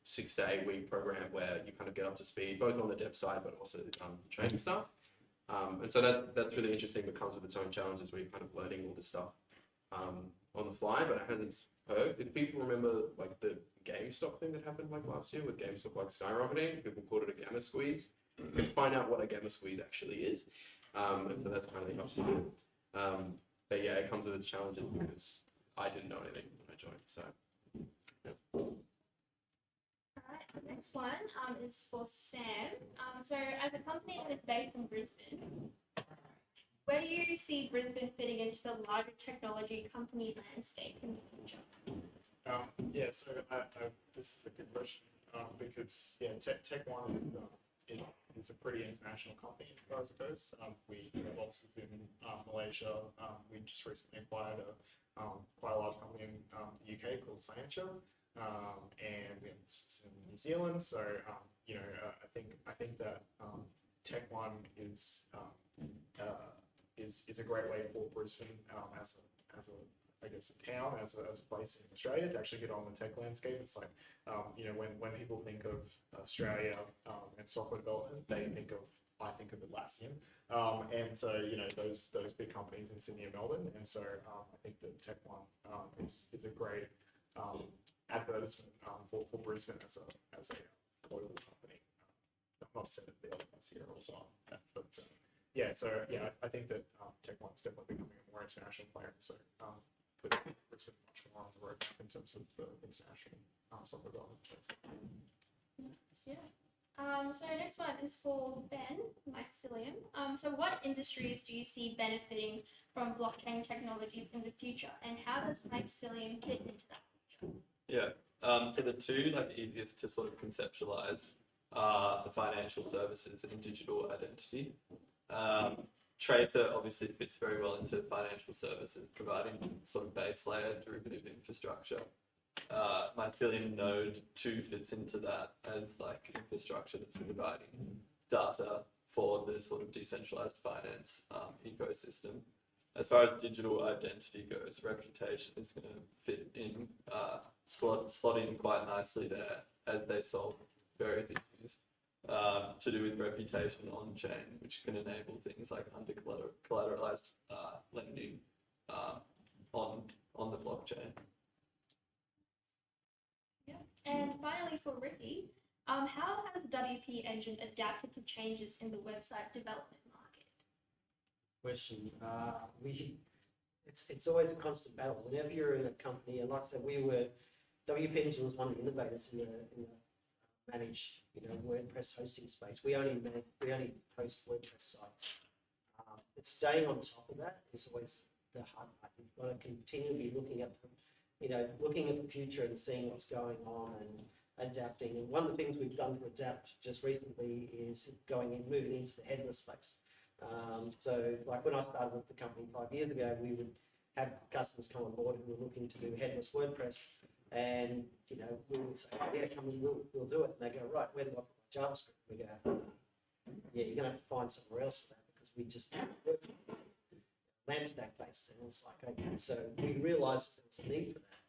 6 to 8 week program where you kind of get up to speed, both on the dev side, but also the training stuff. And so that's really interesting, but comes with its own challenges where you're kind of learning all this stuff on the fly, but it has its perks. If people remember like the GameStop thing that happened like last year with GameStop like skyrocketing, people called it a gamma squeeze. you can find out what a gamma squeeze actually is. And so that's kind of the opposite. But yeah, it comes with its challenges because I didn't know anything when I joined. So yeah. Alright, so the next one is for Sam. So as a company that is based in Brisbane, where do you see Brisbane fitting into the larger technology company landscape in the future? Yeah, so this is a good question because yeah, Tech One is a pretty international company as far as it goes. We have offices in Malaysia. We just recently acquired quite a large company in the UK called Scientia, and we have offices in New Zealand. So you know, I think that Tech One is a great way for Brisbane as a I guess a town, as a place in Australia to actually get on the tech landscape. It's like you know, when people think of Australia and software development, I think of Atlassian, and so you know those big companies in Sydney and Melbourne, and so I think that Tech One is a great advertisement for Brisbane as a global company. Not to say that the other ones here also are that, but yeah, so yeah, I think that Tech One's definitely becoming a more international player. So put Brisbane much more on the roadmap in terms of the international software development. Yeah. So next one is for Ben, Maxillion. So what industries do you see benefiting from blockchain technologies in the future, and how does Maxillion fit into that future? Yeah. So the two like easiest to sort of conceptualize are the financial services and digital identity. Tracer obviously fits very well into financial services, providing sort of base layer derivative infrastructure. Mycelium Node 2 fits into that as like infrastructure that's providing data for the sort of decentralized finance ecosystem. As far as digital identity goes, reputation is going to fit in, slot in quite nicely there as they solve various issues to do with reputation on chain, which can enable things like under collateralized lending on the blockchain. Yeah. And finally for Ricky, how has WP Engine adapted to changes in the website development market? Question. It's always a constant battle. Whenever you're in a company, and like I said, WP Engine was one of the innovators in the managed, WordPress hosting space. We only host WordPress sites. It's staying on top of that is always the hard part. You've got to continually be looking at the future and seeing what's going on and adapting. And one of the things we've done to adapt just recently is moving into the headless space. So like when I started with the company 5 years ago, we would have customers come on board who were looking to do headless WordPress, and we would say, oh, yeah, come in, we'll do it. And they go, right, where do I put my JavaScript? We go, yeah, you're going to have to find somewhere else for that because we just LAMP stack based. And it's like, okay, so we realised there was a need for that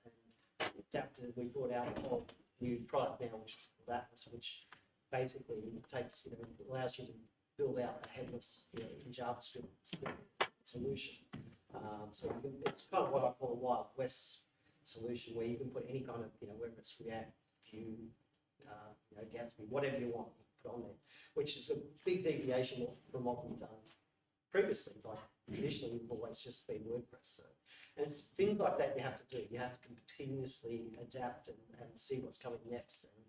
and adapted. We brought out a whole new product now, which is called Atlas, which basically takes, allows you to build out a headless, in JavaScript solution. So it's kind of what I call a Wild West solution, where you can put any kind of, whether it's React, Vue, Gatsby, whatever you want, you can put on there, which is a big deviation from what we've done previously. Like traditionally, we've always just been WordPress. So, and it's things like that you have to do. You have to continuously adapt and see what's coming next and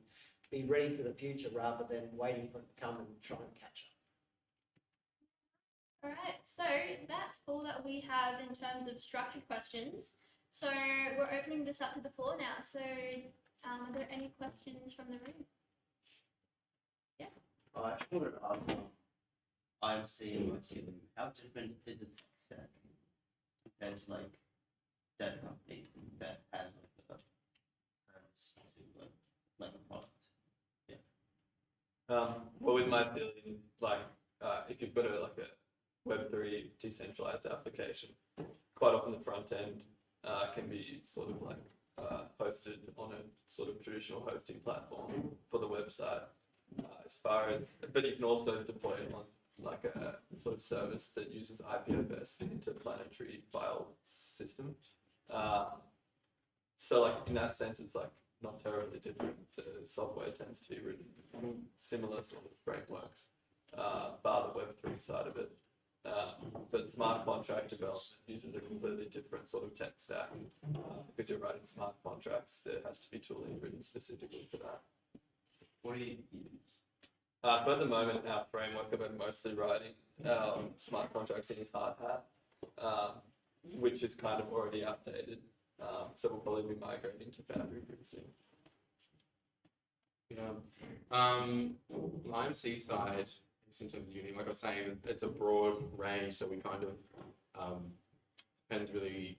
be ready for the future rather than waiting for it to come and try and catch up. All right, so that's all that we have in terms of structured questions. So we're opening this up to the floor now. So are there any questions from the room? Yeah. I just wanted to ask, I'm seeing how different is its tech stack compared to like that company that has like a product? Yeah. Well, with Mycelium, if you've got a Web3 decentralized application, quite often the front end can be sort of hosted on a sort of traditional hosting platform for the website. But you can also deploy it on a sort of service that uses IPFS, the interplanetary file system. So in that sense, it's not terribly different. The software tends to be written in similar sort of frameworks. bar the Web3 side of it. But smart contract development uses a completely different sort of tech stack. Because you're writing smart contracts, there has to be tooling written specifically for that. What do you use? So at the moment, our framework that we're mostly writing smart contracts in is hard hat, which is kind of already outdated. So we'll probably be migrating to Foundry pretty soon. Lime Seaside, in terms of uni, like I was saying, it's a broad range, so we kind of depends really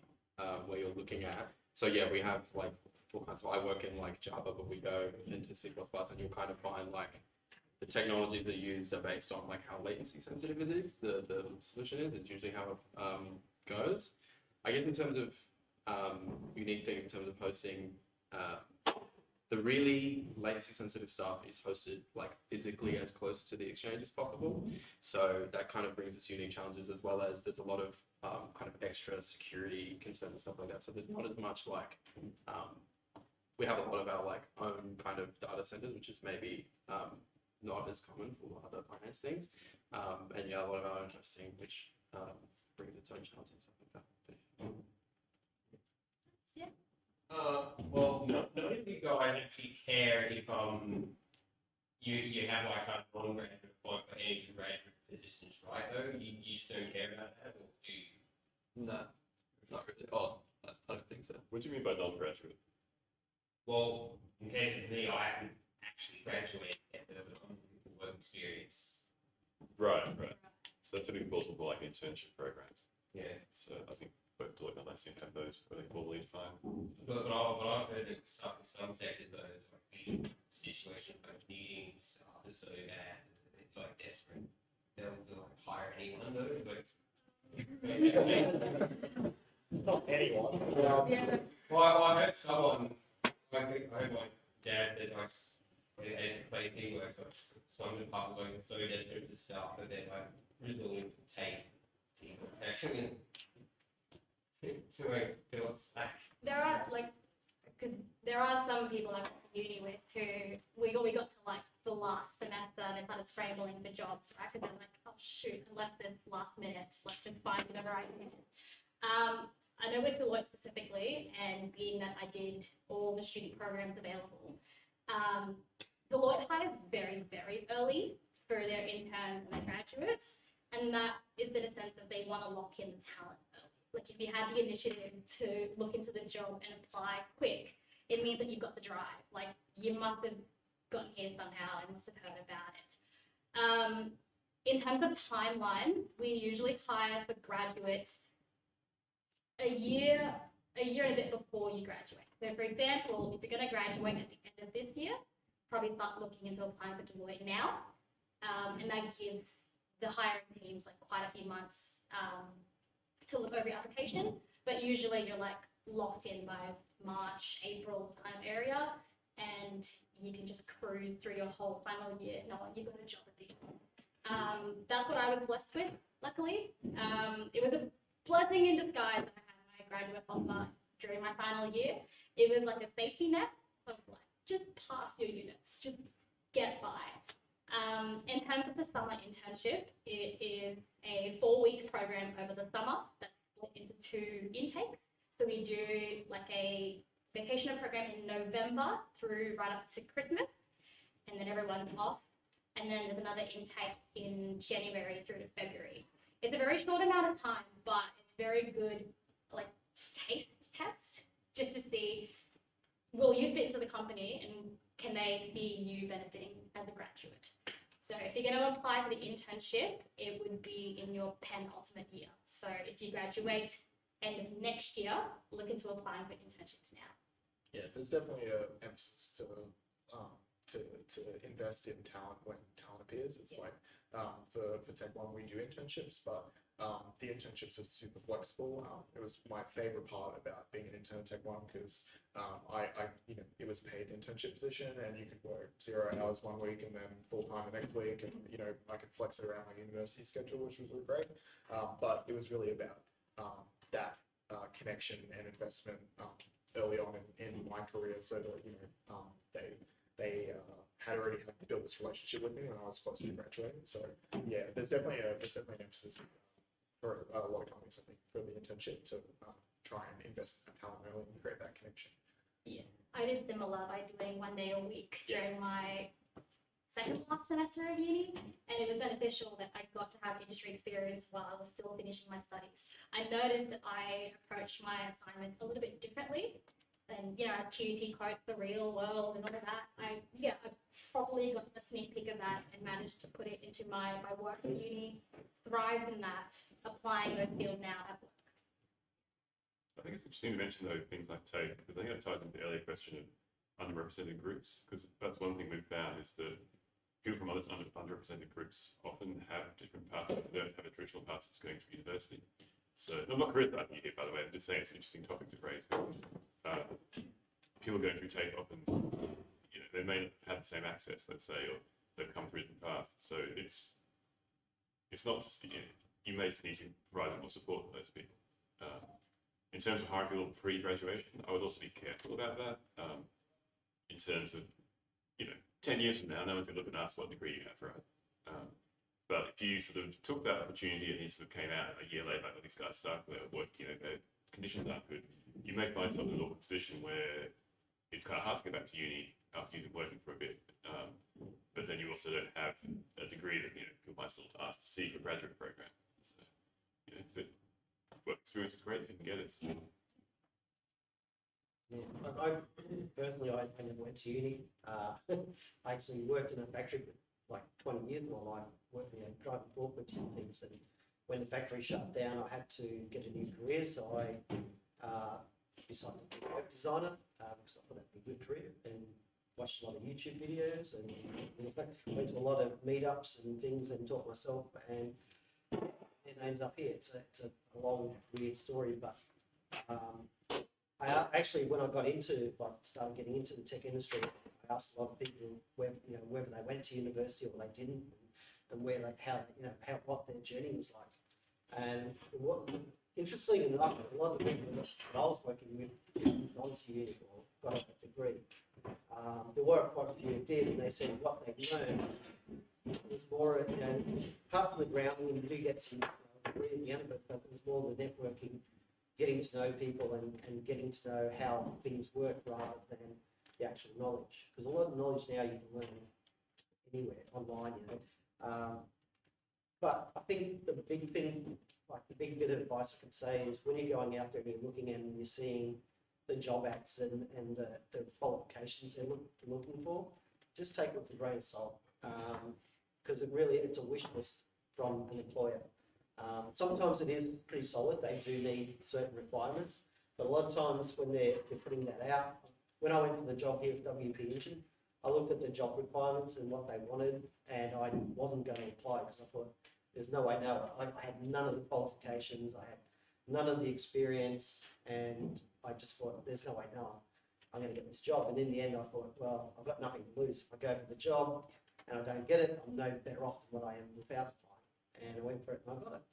where you're looking at. So yeah, we have like all kinds of, I work in like Java, but we go into C++, and you'll kind of find like the technologies that are used are based on like how latency sensitive it is. The solution is usually how it goes. I guess in terms of unique things in terms of hosting, the really latency sensitive stuff is hosted like physically as close to the exchange as possible. So that kind of brings us unique challenges, as well as there's a lot of kind of extra security concerns and stuff like that. So there's not as much like, we have a lot of our like own kind of data centers, which is maybe not as common for other finance things. And yeah, a lot of our own hosting, which brings its own challenges and stuff like that. Well, not if you guys actually care if you have like a non-graduate apply for any graduate positions, right? Though you just don't care about that, or do you? No, not really. Oh, I don't think so. What do you mean by non-graduate? Well, in case of me, I haven't actually graduated yet, but I'm work experience. Right. So that typically falls under like internship programs. Yeah. So I think both Deloitte and Maxillion have those fairly formally defined. But I've heard that some sectors though, there's like the situation of needing staff so that they're like desperate. They'll like hire anyone though. Like, Not anyone. well, I heard someone. I heard my dad said like they play works like some departments like so desperate for staff that they're like resorting to take people actually. So like, There are like, because there are some people I went to uni with who we got to like the last semester and they started scrambling for jobs, right? Because they're like, oh shoot, I left this last minute. Let's just find whatever I can. I know with Deloitte specifically, and being that I did all the student programs available, Deloitte hires very, very early for their interns and their graduates, and that is in a sense that they want to lock in the talent early. Like if you had the initiative to look into the job and apply quick, it means that you've got the drive. Like you must have gotten here somehow and must have heard about it. In terms of timeline, we usually hire for graduates a year and a bit before you graduate. So for example, if you're going to graduate at the end of this year, probably start looking into applying for Deloitte now. And that gives the hiring teams like quite a few months to look over your application, but usually you're like locked in by March, April kind of area, and you can just cruise through your whole final year knowing you've got a job at the end. That's what I was blessed with, luckily. It was a blessing in disguise that I had my graduate offer during my final year. It was like a safety net of like, just pass your units, just get by. In terms of the summer internship, it is a 4-week program over the summer that's split into 2 intakes. So we do like a vacation program in November through right up to Christmas, and then everyone's off. And then there's another intake in January through to February. It's a very short amount of time, but it's very good, like taste test, just to see, will you fit into the company and can they see you benefiting as a graduate? So if you're going to apply for the internship, it would be in your penultimate year. So if you graduate end of next year, look into applying for internships now. Yeah, there's definitely an emphasis to invest in talent when talent appears. It's like for Tech One we do internships, but the internships are super flexible. It was my favorite part about being an intern at Tech One because it was a paid internship position and you could work 0 hours one week and then full time the next week, and I could flex it around my university schedule, which was really great. But it was really about that connection and investment early on in my career, so that they had already built this relationship with me when I was close to graduating. So yeah, there's definitely an emphasis for a lot of companies, I think, for the internship to try and invest in that talent early and create that connection. Yeah, I did similar by doing 1 day a week during my second last semester of uni, and it was beneficial that I got to have industry experience while I was still finishing my studies. I noticed that I approached my assignments a little bit differently than, you know, as QT quotes the real world and all of that. I properly got a sneak peek of that and managed to put it into my work at uni, thrived in that, applying those skills now at work. I think it's interesting to mention though things like take, because I think that ties into the earlier question of underrepresented groups, because that's one thing we've found is that people from other underrepresented groups often have different paths. They don't have a traditional path of going to university. So I'm not criticizing you here, by the way. I'm just saying it's an interesting topic to raise. People going through take often, you know, they may not have the same access, let's say, or they've come through different paths. So it's not just, you may just need to provide more support for those people. In terms of hiring people pre-graduation, I would also be careful about that. In terms of, you know, 10 years from now, no one's going to look and ask what degree you have, right? But if you sort of took that opportunity and you sort of came out a year later, like these guys suck, their work, you know, their conditions aren't good, you may find yourself in an awkward position where it's kind of hard to go back to uni after you've been working for a bit. But then you also don't have a degree that, you know, people might still ask to see for a graduate program. So, you know, but work experience is great if you can get it. So. Yeah, I personally, I never went to uni. I actually worked in a factory for like 20 years of my life, working at driving forklifts and things. And when the factory shut down, I had to get a new career. So I decided to be a web designer because I thought that'd be a good career. And watched a lot of YouTube videos and went to a lot of meetups and things and taught myself. And I ended up here. It's a long, weird story, but. I actually, when I got into, started getting into the tech industry, I asked a lot of people whether they went to university or they didn't, and what their journey was like. And what, interestingly enough, a lot of the people that I was working with didn't gone to uni or got a degree. There were quite a few who did, and they said what they learned was more, you know, apart from the grounding, you do get some degree at the end of it, but there's more the networking, getting to know people and getting to know how things work rather than the actual knowledge. Because a lot of knowledge now you can learn anywhere online, you know. But I think the big thing, like the big bit of advice I could say is when you're going out there and you're looking and you're seeing the job ads and the qualifications they're looking for, just take it with a grain of salt. Because it's a wish list from an employer. Sometimes it is pretty solid. They do need certain requirements, but a lot of times when they're putting that out, when I went for the job here at WP Engine, I looked at the job requirements and what they wanted, and I wasn't going to apply because I thought there's no way. No, I had none of the qualifications, I had none of the experience, and I just thought there's no way. No, I'm going to get this job. And in the end, I thought, well, I've got nothing to lose. If I go for the job and I don't get it, I'm no better off than what I am without applying. And I went for it and I got it.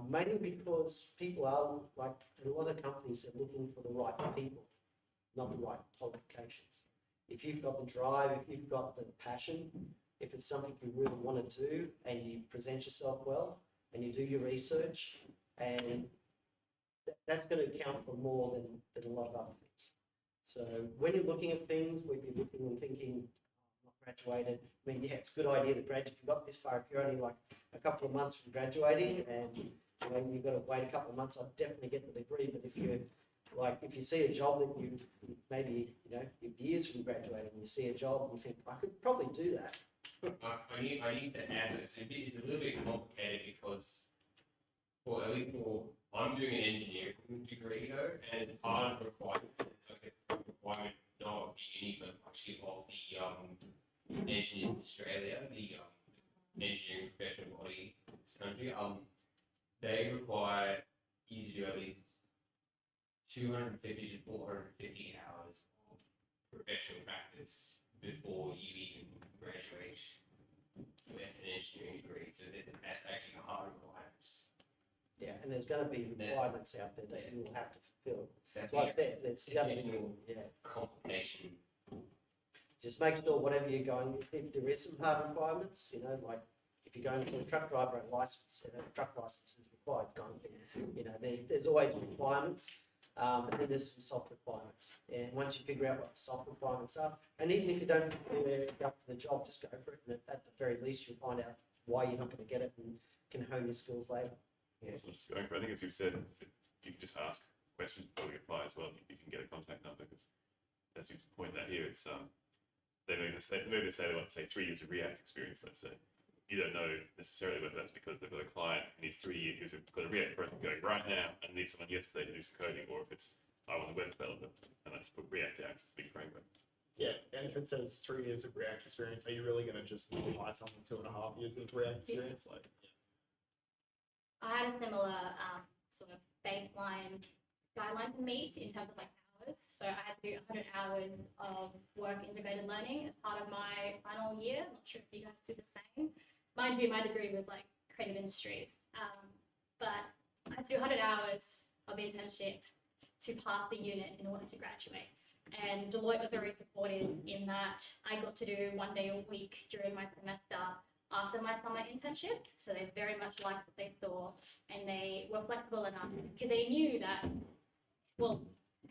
Mainly because people are, like, a lot of companies are looking for the right people, not the right qualifications. If you've got the drive, if you've got the passion, if it's something you really want to do and you present yourself well and you do your research, and that's going to count for more than a lot of other things. So when you're looking at things, we'd be looking and thinking, graduated. I mean, yeah, it's a good idea to graduate. If you got this far, if you're only like a couple of months from graduating and you know, you've got to wait a couple of months, I'd definitely get the degree. But if you see a job that you maybe, you know, you're years from graduating, you see a job and you think, I could probably do that. I need to add this. It's a little bit complicated because, well, at least I'm doing an engineering degree though, and as part of the requirements, it's like a requirement not of the uni, but actually of the Engineers Australia, the engineering professional body in this country. They require you to do at least 250 to 450 hours of professional practice before you even graduate with an engineering degree. So that's actually a hard requirement. Yeah, and there's going to be requirements out there that you will have to fulfill. That's like that. It's additional yeah. complication. just make sure whatever you're going, if there is some hard requirements, you know, like if you're going for a truck driver license, you know, truck license is required kind of thing. You know, there's always requirements, and then there's some soft requirements. And once you figure out what the soft requirements are, and even if you don't go up for the job, just go for it. And at the very least, you'll find out why you're not going to get it and can hone your skills later. Yeah. So just going for, I think as you've said, you can just ask questions before we apply as well. If you can get a contact number, because as you've pointed out here, it's they're going to say they want to say 3 years of React experience. Let's say you don't know necessarily whether that's because they've got a client who needs 3 years who's got a React project going right now and needs someone yesterday to do some coding, or if it's I want a web developer and I just put React down because it's a big framework. Yeah, and if it says 3 years of React experience, are you really going to just apply someone 2.5 years of React experience? Like, I had a similar sort of baseline guideline to meet in terms of like hours. So I had to do 100 hours of work integrated learning as part of my final year. I'm not sure if you guys do the same. Mind you, my degree was like creative industries, but I had to do 100 hours of internship to pass the unit in order to graduate. And Deloitte was very supportive in that I got to do 1 day a week during my semester after my summer internship. So they very much liked what they saw, and they were flexible enough because they knew that, well,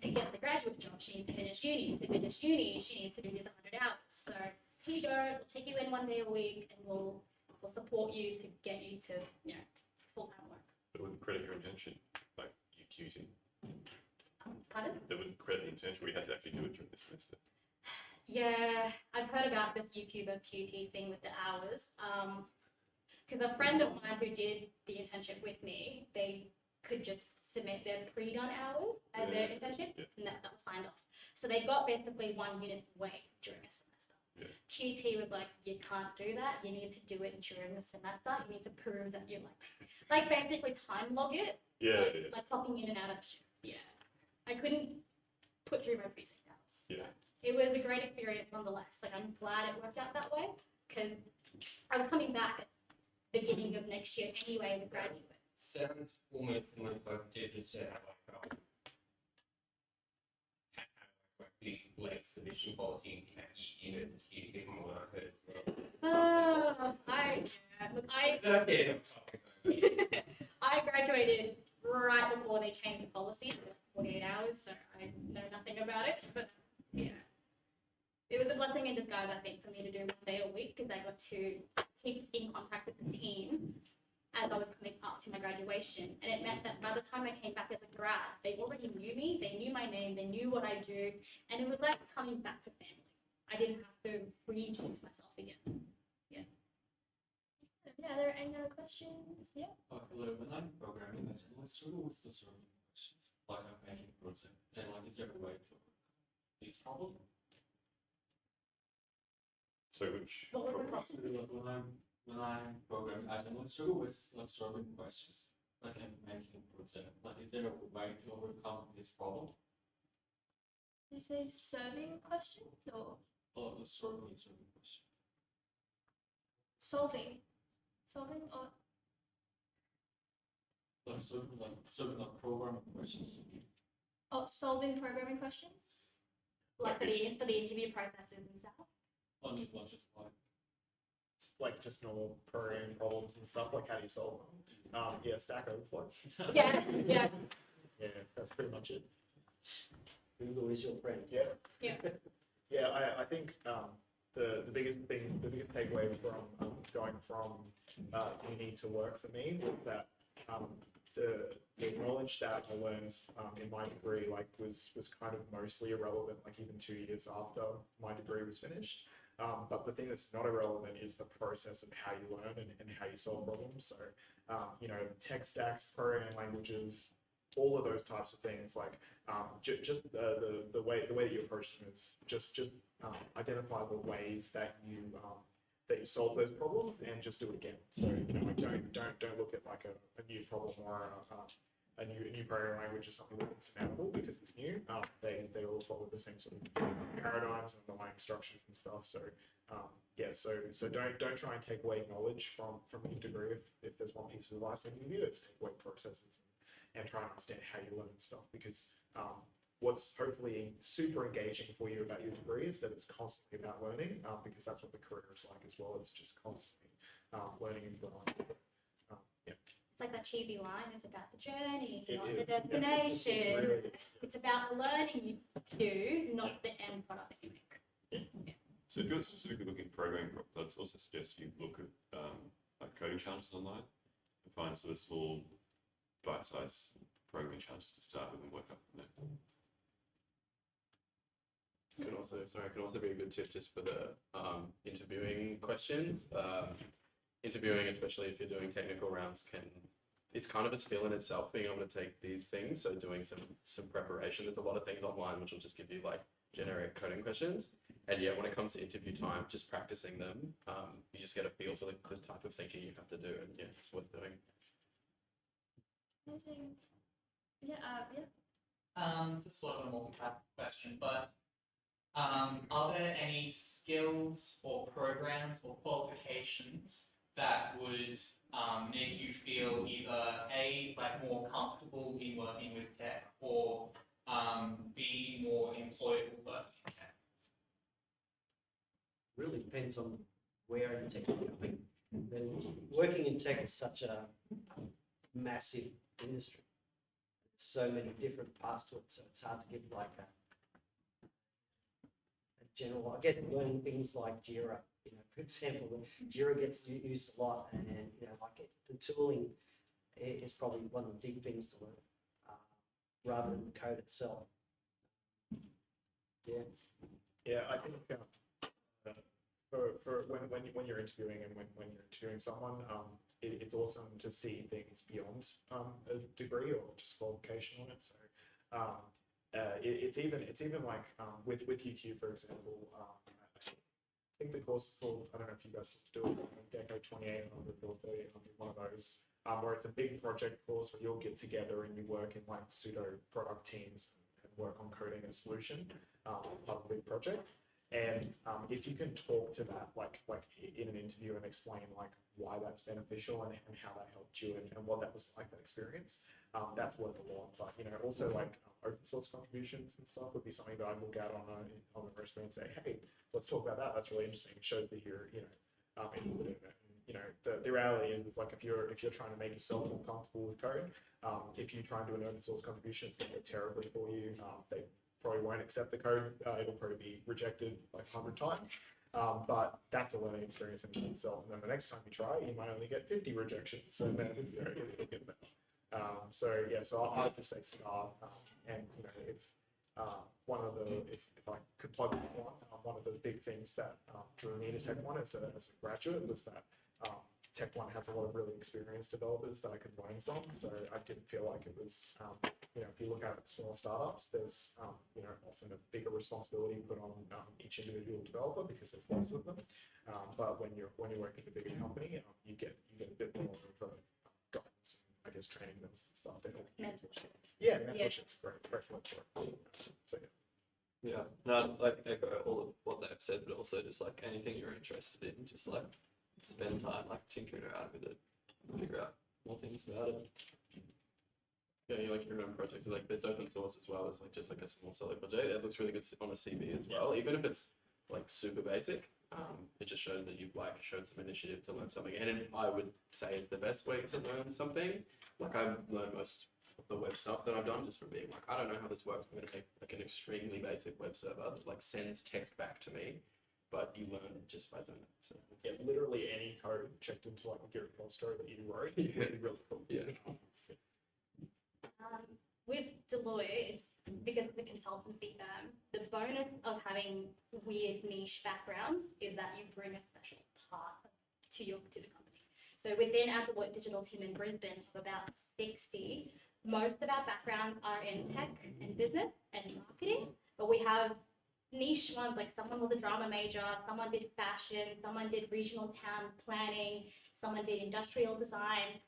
to get the graduate job, she needs to finish uni. To finish uni, she needs to do this 100 hours. So here you go, we'll take you in 1 day a week and we'll support you to get you to, you know, full-time work. But it wouldn't credit your internship, like UQC. Pardon? They wouldn't credit the internship, we had to actually do it during the semester. Yeah, I've heard about this UQ versus QT thing with the hours. Because a friend of mine who did the internship with me, they could just submit their pre-done hours as their internship, and that was signed off. So they got basically 1 unit away during a semester. Yeah. QT was like, you can't do that. You need to do it during the semester. You need to prove that you're like basically time log it. Yeah, like clocking in and out of shift. Yeah. I couldn't put through my precinct hours. Yeah. It was a great experience nonetheless. Like, I'm glad it worked out that way because I was coming back at the beginning of next year anyway as a graduate. Sounds almost like teachers to have like these like submission policy at EQ versus QT from what I've heard as well. Look, I graduated right before they changed the policy to like 48 hours, so I know nothing about it. But yeah, it was a blessing in disguise, I think, for me to do 1 day a week because I got to keep in contact with the team as I was coming up to my graduation. And it meant that by the time I came back as a grad, they already knew me, they knew my name, they knew what I do, and it was like coming back to family. I didn't have to reintroduce myself again. Yeah, are there any other questions? Yeah. Hello, when I'm programming, I struggle with the serving questions, like I'm making a project, and like, is there a way to overcome these problems? So which What was the problems? question? When I'm programming, I struggle with like serving questions, like I'm making a project. Like, is there a way to overcome this problem? Did you say serving questions or Or serving questions? solving? Solving or Like serving like programming questions. solving programming questions? Like for the interview processes and stuff. Not just like just normal programming problems and stuff, like how do you solve them? Yeah, Stack Overflow. Yeah. Yeah, that's pretty much it. Google is your friend. Yeah. Yeah. Yeah, I think the biggest takeaway from going from uni to work for me was that the knowledge that I learned in my degree was kind of mostly irrelevant, like even 2 years after my degree was finished. But the thing that's not irrelevant is the process of how you learn and how you solve problems. So, you know, tech stacks, programming languages, all of those types of things, like just the way that you approach them is just identify the ways that you solve those problems and just do it again. So, you know, like don't look at like a new problem or a new programming language or something that's insurmountable because it's new. They all follow the same sort of paradigms and underlying structures and stuff. So so don't try and take away knowledge from your degree. If there's one piece of advice I can give you, it's take away processes and try and understand how you learn stuff, because what's hopefully super engaging for you about your degree is that it's constantly about learning, because that's what the career is like as well. It's just constantly learning and growing. Yeah. It's like that cheesy line, it's about the journey, It not is. the destination. It really is. It's about the learning you do, not the end product that you make. So if you're specifically looking at programming, I'd also suggest you look at like coding challenges online and find sort of small, bite-sized programming challenges to start with and work up from there. Could also be a good tip just for the interviewing questions. Interviewing, especially if you're doing technical rounds, it's kind of a skill in itself being able to take these things. So doing some preparation. There's a lot of things online which will just give you like generic coding questions. And yeah, when it comes to interview time, just practicing them, you just get a feel for the type of thinking you have to do, and yeah, it's worth doing. This is sort of a multi-faceted question, but are there any skills or programs or qualifications that would make you feel either A, like more comfortable in working with tech, or B, more employable working in tech? Really depends on where in tech you're going. And working in tech is such a massive industry. There's so many different parts to it, so it's hard to give like a general. I guess learning things like Jira, for example, Jira gets used a lot, and the tooling is probably one of the big things to learn, rather than the code itself. Yeah. Yeah, I think for when you're interviewing and when you're interviewing someone, it's awesome to see things beyond a degree or just qualification on it. So it's even like with UQ, for example. I think the course is called, I don't know if you guys do it, it's like Deco 2800 or 3000, one of those, where it's a big project course where you'll get together and you work in like pseudo product teams and work on coding a solution, part of a big project. And if you can talk to that like in an interview and explain like why that's beneficial and how that helped you and what that was like, that experience, that's worth a lot. But also like open source contributions and stuff would be something that I'd look at on the resume and say, hey, let's talk about that. That's really interesting. It shows that you're interested in it. The reality is like if you're trying to make yourself more comfortable with code, if you try and do an open source contribution, it's going to go terribly for you. They probably won't accept the code. It'll probably be rejected like 100 times. But that's a learning experience in itself. And then the next time you try, you might only get 50 rejections. So then it'll get better. So I'd just say start. And if I could plug one of the big things that drew me to Tech One as a graduate was that Tech One has a lot of really experienced developers that I could learn from. So I didn't feel like it was, if you look at smaller startups, there's, often a bigger responsibility put on each individual developer because there's less of them. But when you're working with a bigger company, you get a bit more of guidance and I guess training them and stuff. Mentorship. Yeah, mentorship's great word for it. So yeah. Yeah, no, like echo all of what they've said, but also just like anything you're interested in, just like spend time like tinkering around with it, figure out more things about it. Yeah, you like your own projects, like it's open source as well. It's like just like a small solo project. It looks really good on a CV as well, even if it's like super basic. It just shows that you've like showed some initiative to learn something, and I would say it's the best way to learn something. Like I've learned most of the web stuff that I've done just from being like, I don't know how this works. I'm going to make like an extremely basic web server that like sends text back to me, but you learn just by doing it. So yeah, literally any code checked into like a Git repository that you wrote would be really cool. Yeah. With Deloitte, because it's a consultancy firm, the bonus of having weird niche backgrounds is that you bring a special part to the company. So within our Deloitte digital team in Brisbane of about 60, most of our backgrounds are in tech and business and marketing, but we have niche ones, like someone was a drama major, someone did fashion, someone did regional town planning, someone did industrial design.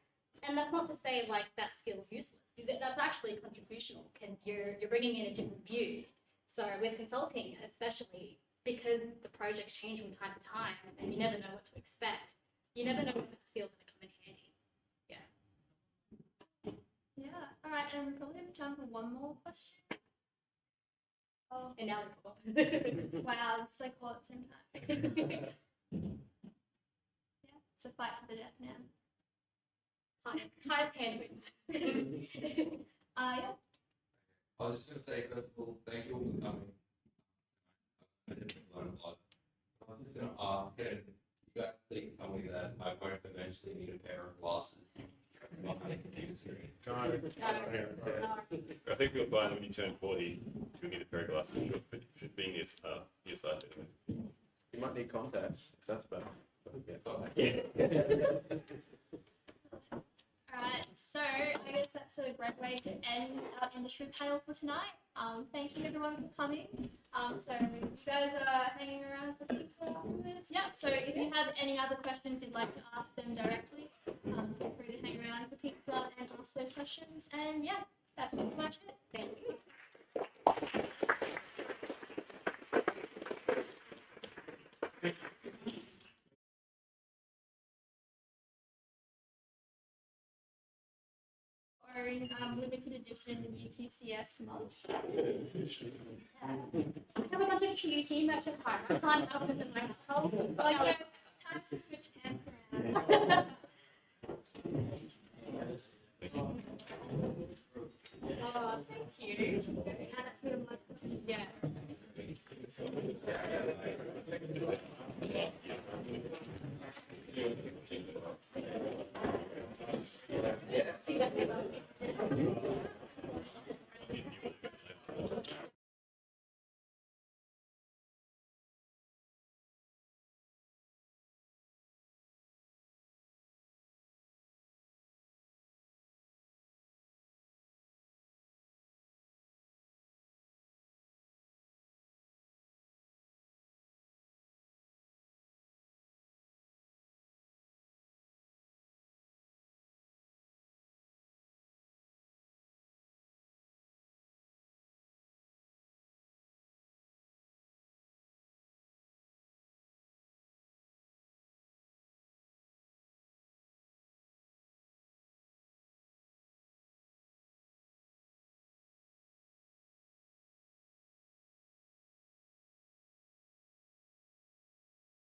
And that's not to say like that skill's useless. That's actually contributional because you're bringing in a different view. So with consulting, especially because the projects change from time to time and you never know what to expect, you never know what skills are going to come in handy. Yeah. All right, and we probably have time for one more question. Oh, and now they're pop-up. wow, it's like all at the same time. Yeah, it's a fight to the death now. Highest hand wins. Yeah. I was just going to say, first of all, thank you all for coming. I didn't learn a lot. I'm just going to ask, can you guys please tell me that I won't eventually need a pair of glasses behind a computer screen? I think you'll find when you turn 40, you'll need a pair of glasses for being nearsighted. You might need contacts, if that's better. Alright, so I guess that's a great way to end our industry panel for tonight. Thank you everyone for coming. So you guys are hanging around for pizza afterwards. Yeah, so if you have any other questions you'd like to ask them directly, feel free to hang around for pizza and ask those questions. And yeah, that's pretty much it. Thank you. Or in limited edition UQCS mugs. I have a bunch of QT merch at home. I can't help this in my household. Oh, yeah, it's time to switch hands around. Oh, thank you. Add it to the mug. Yeah.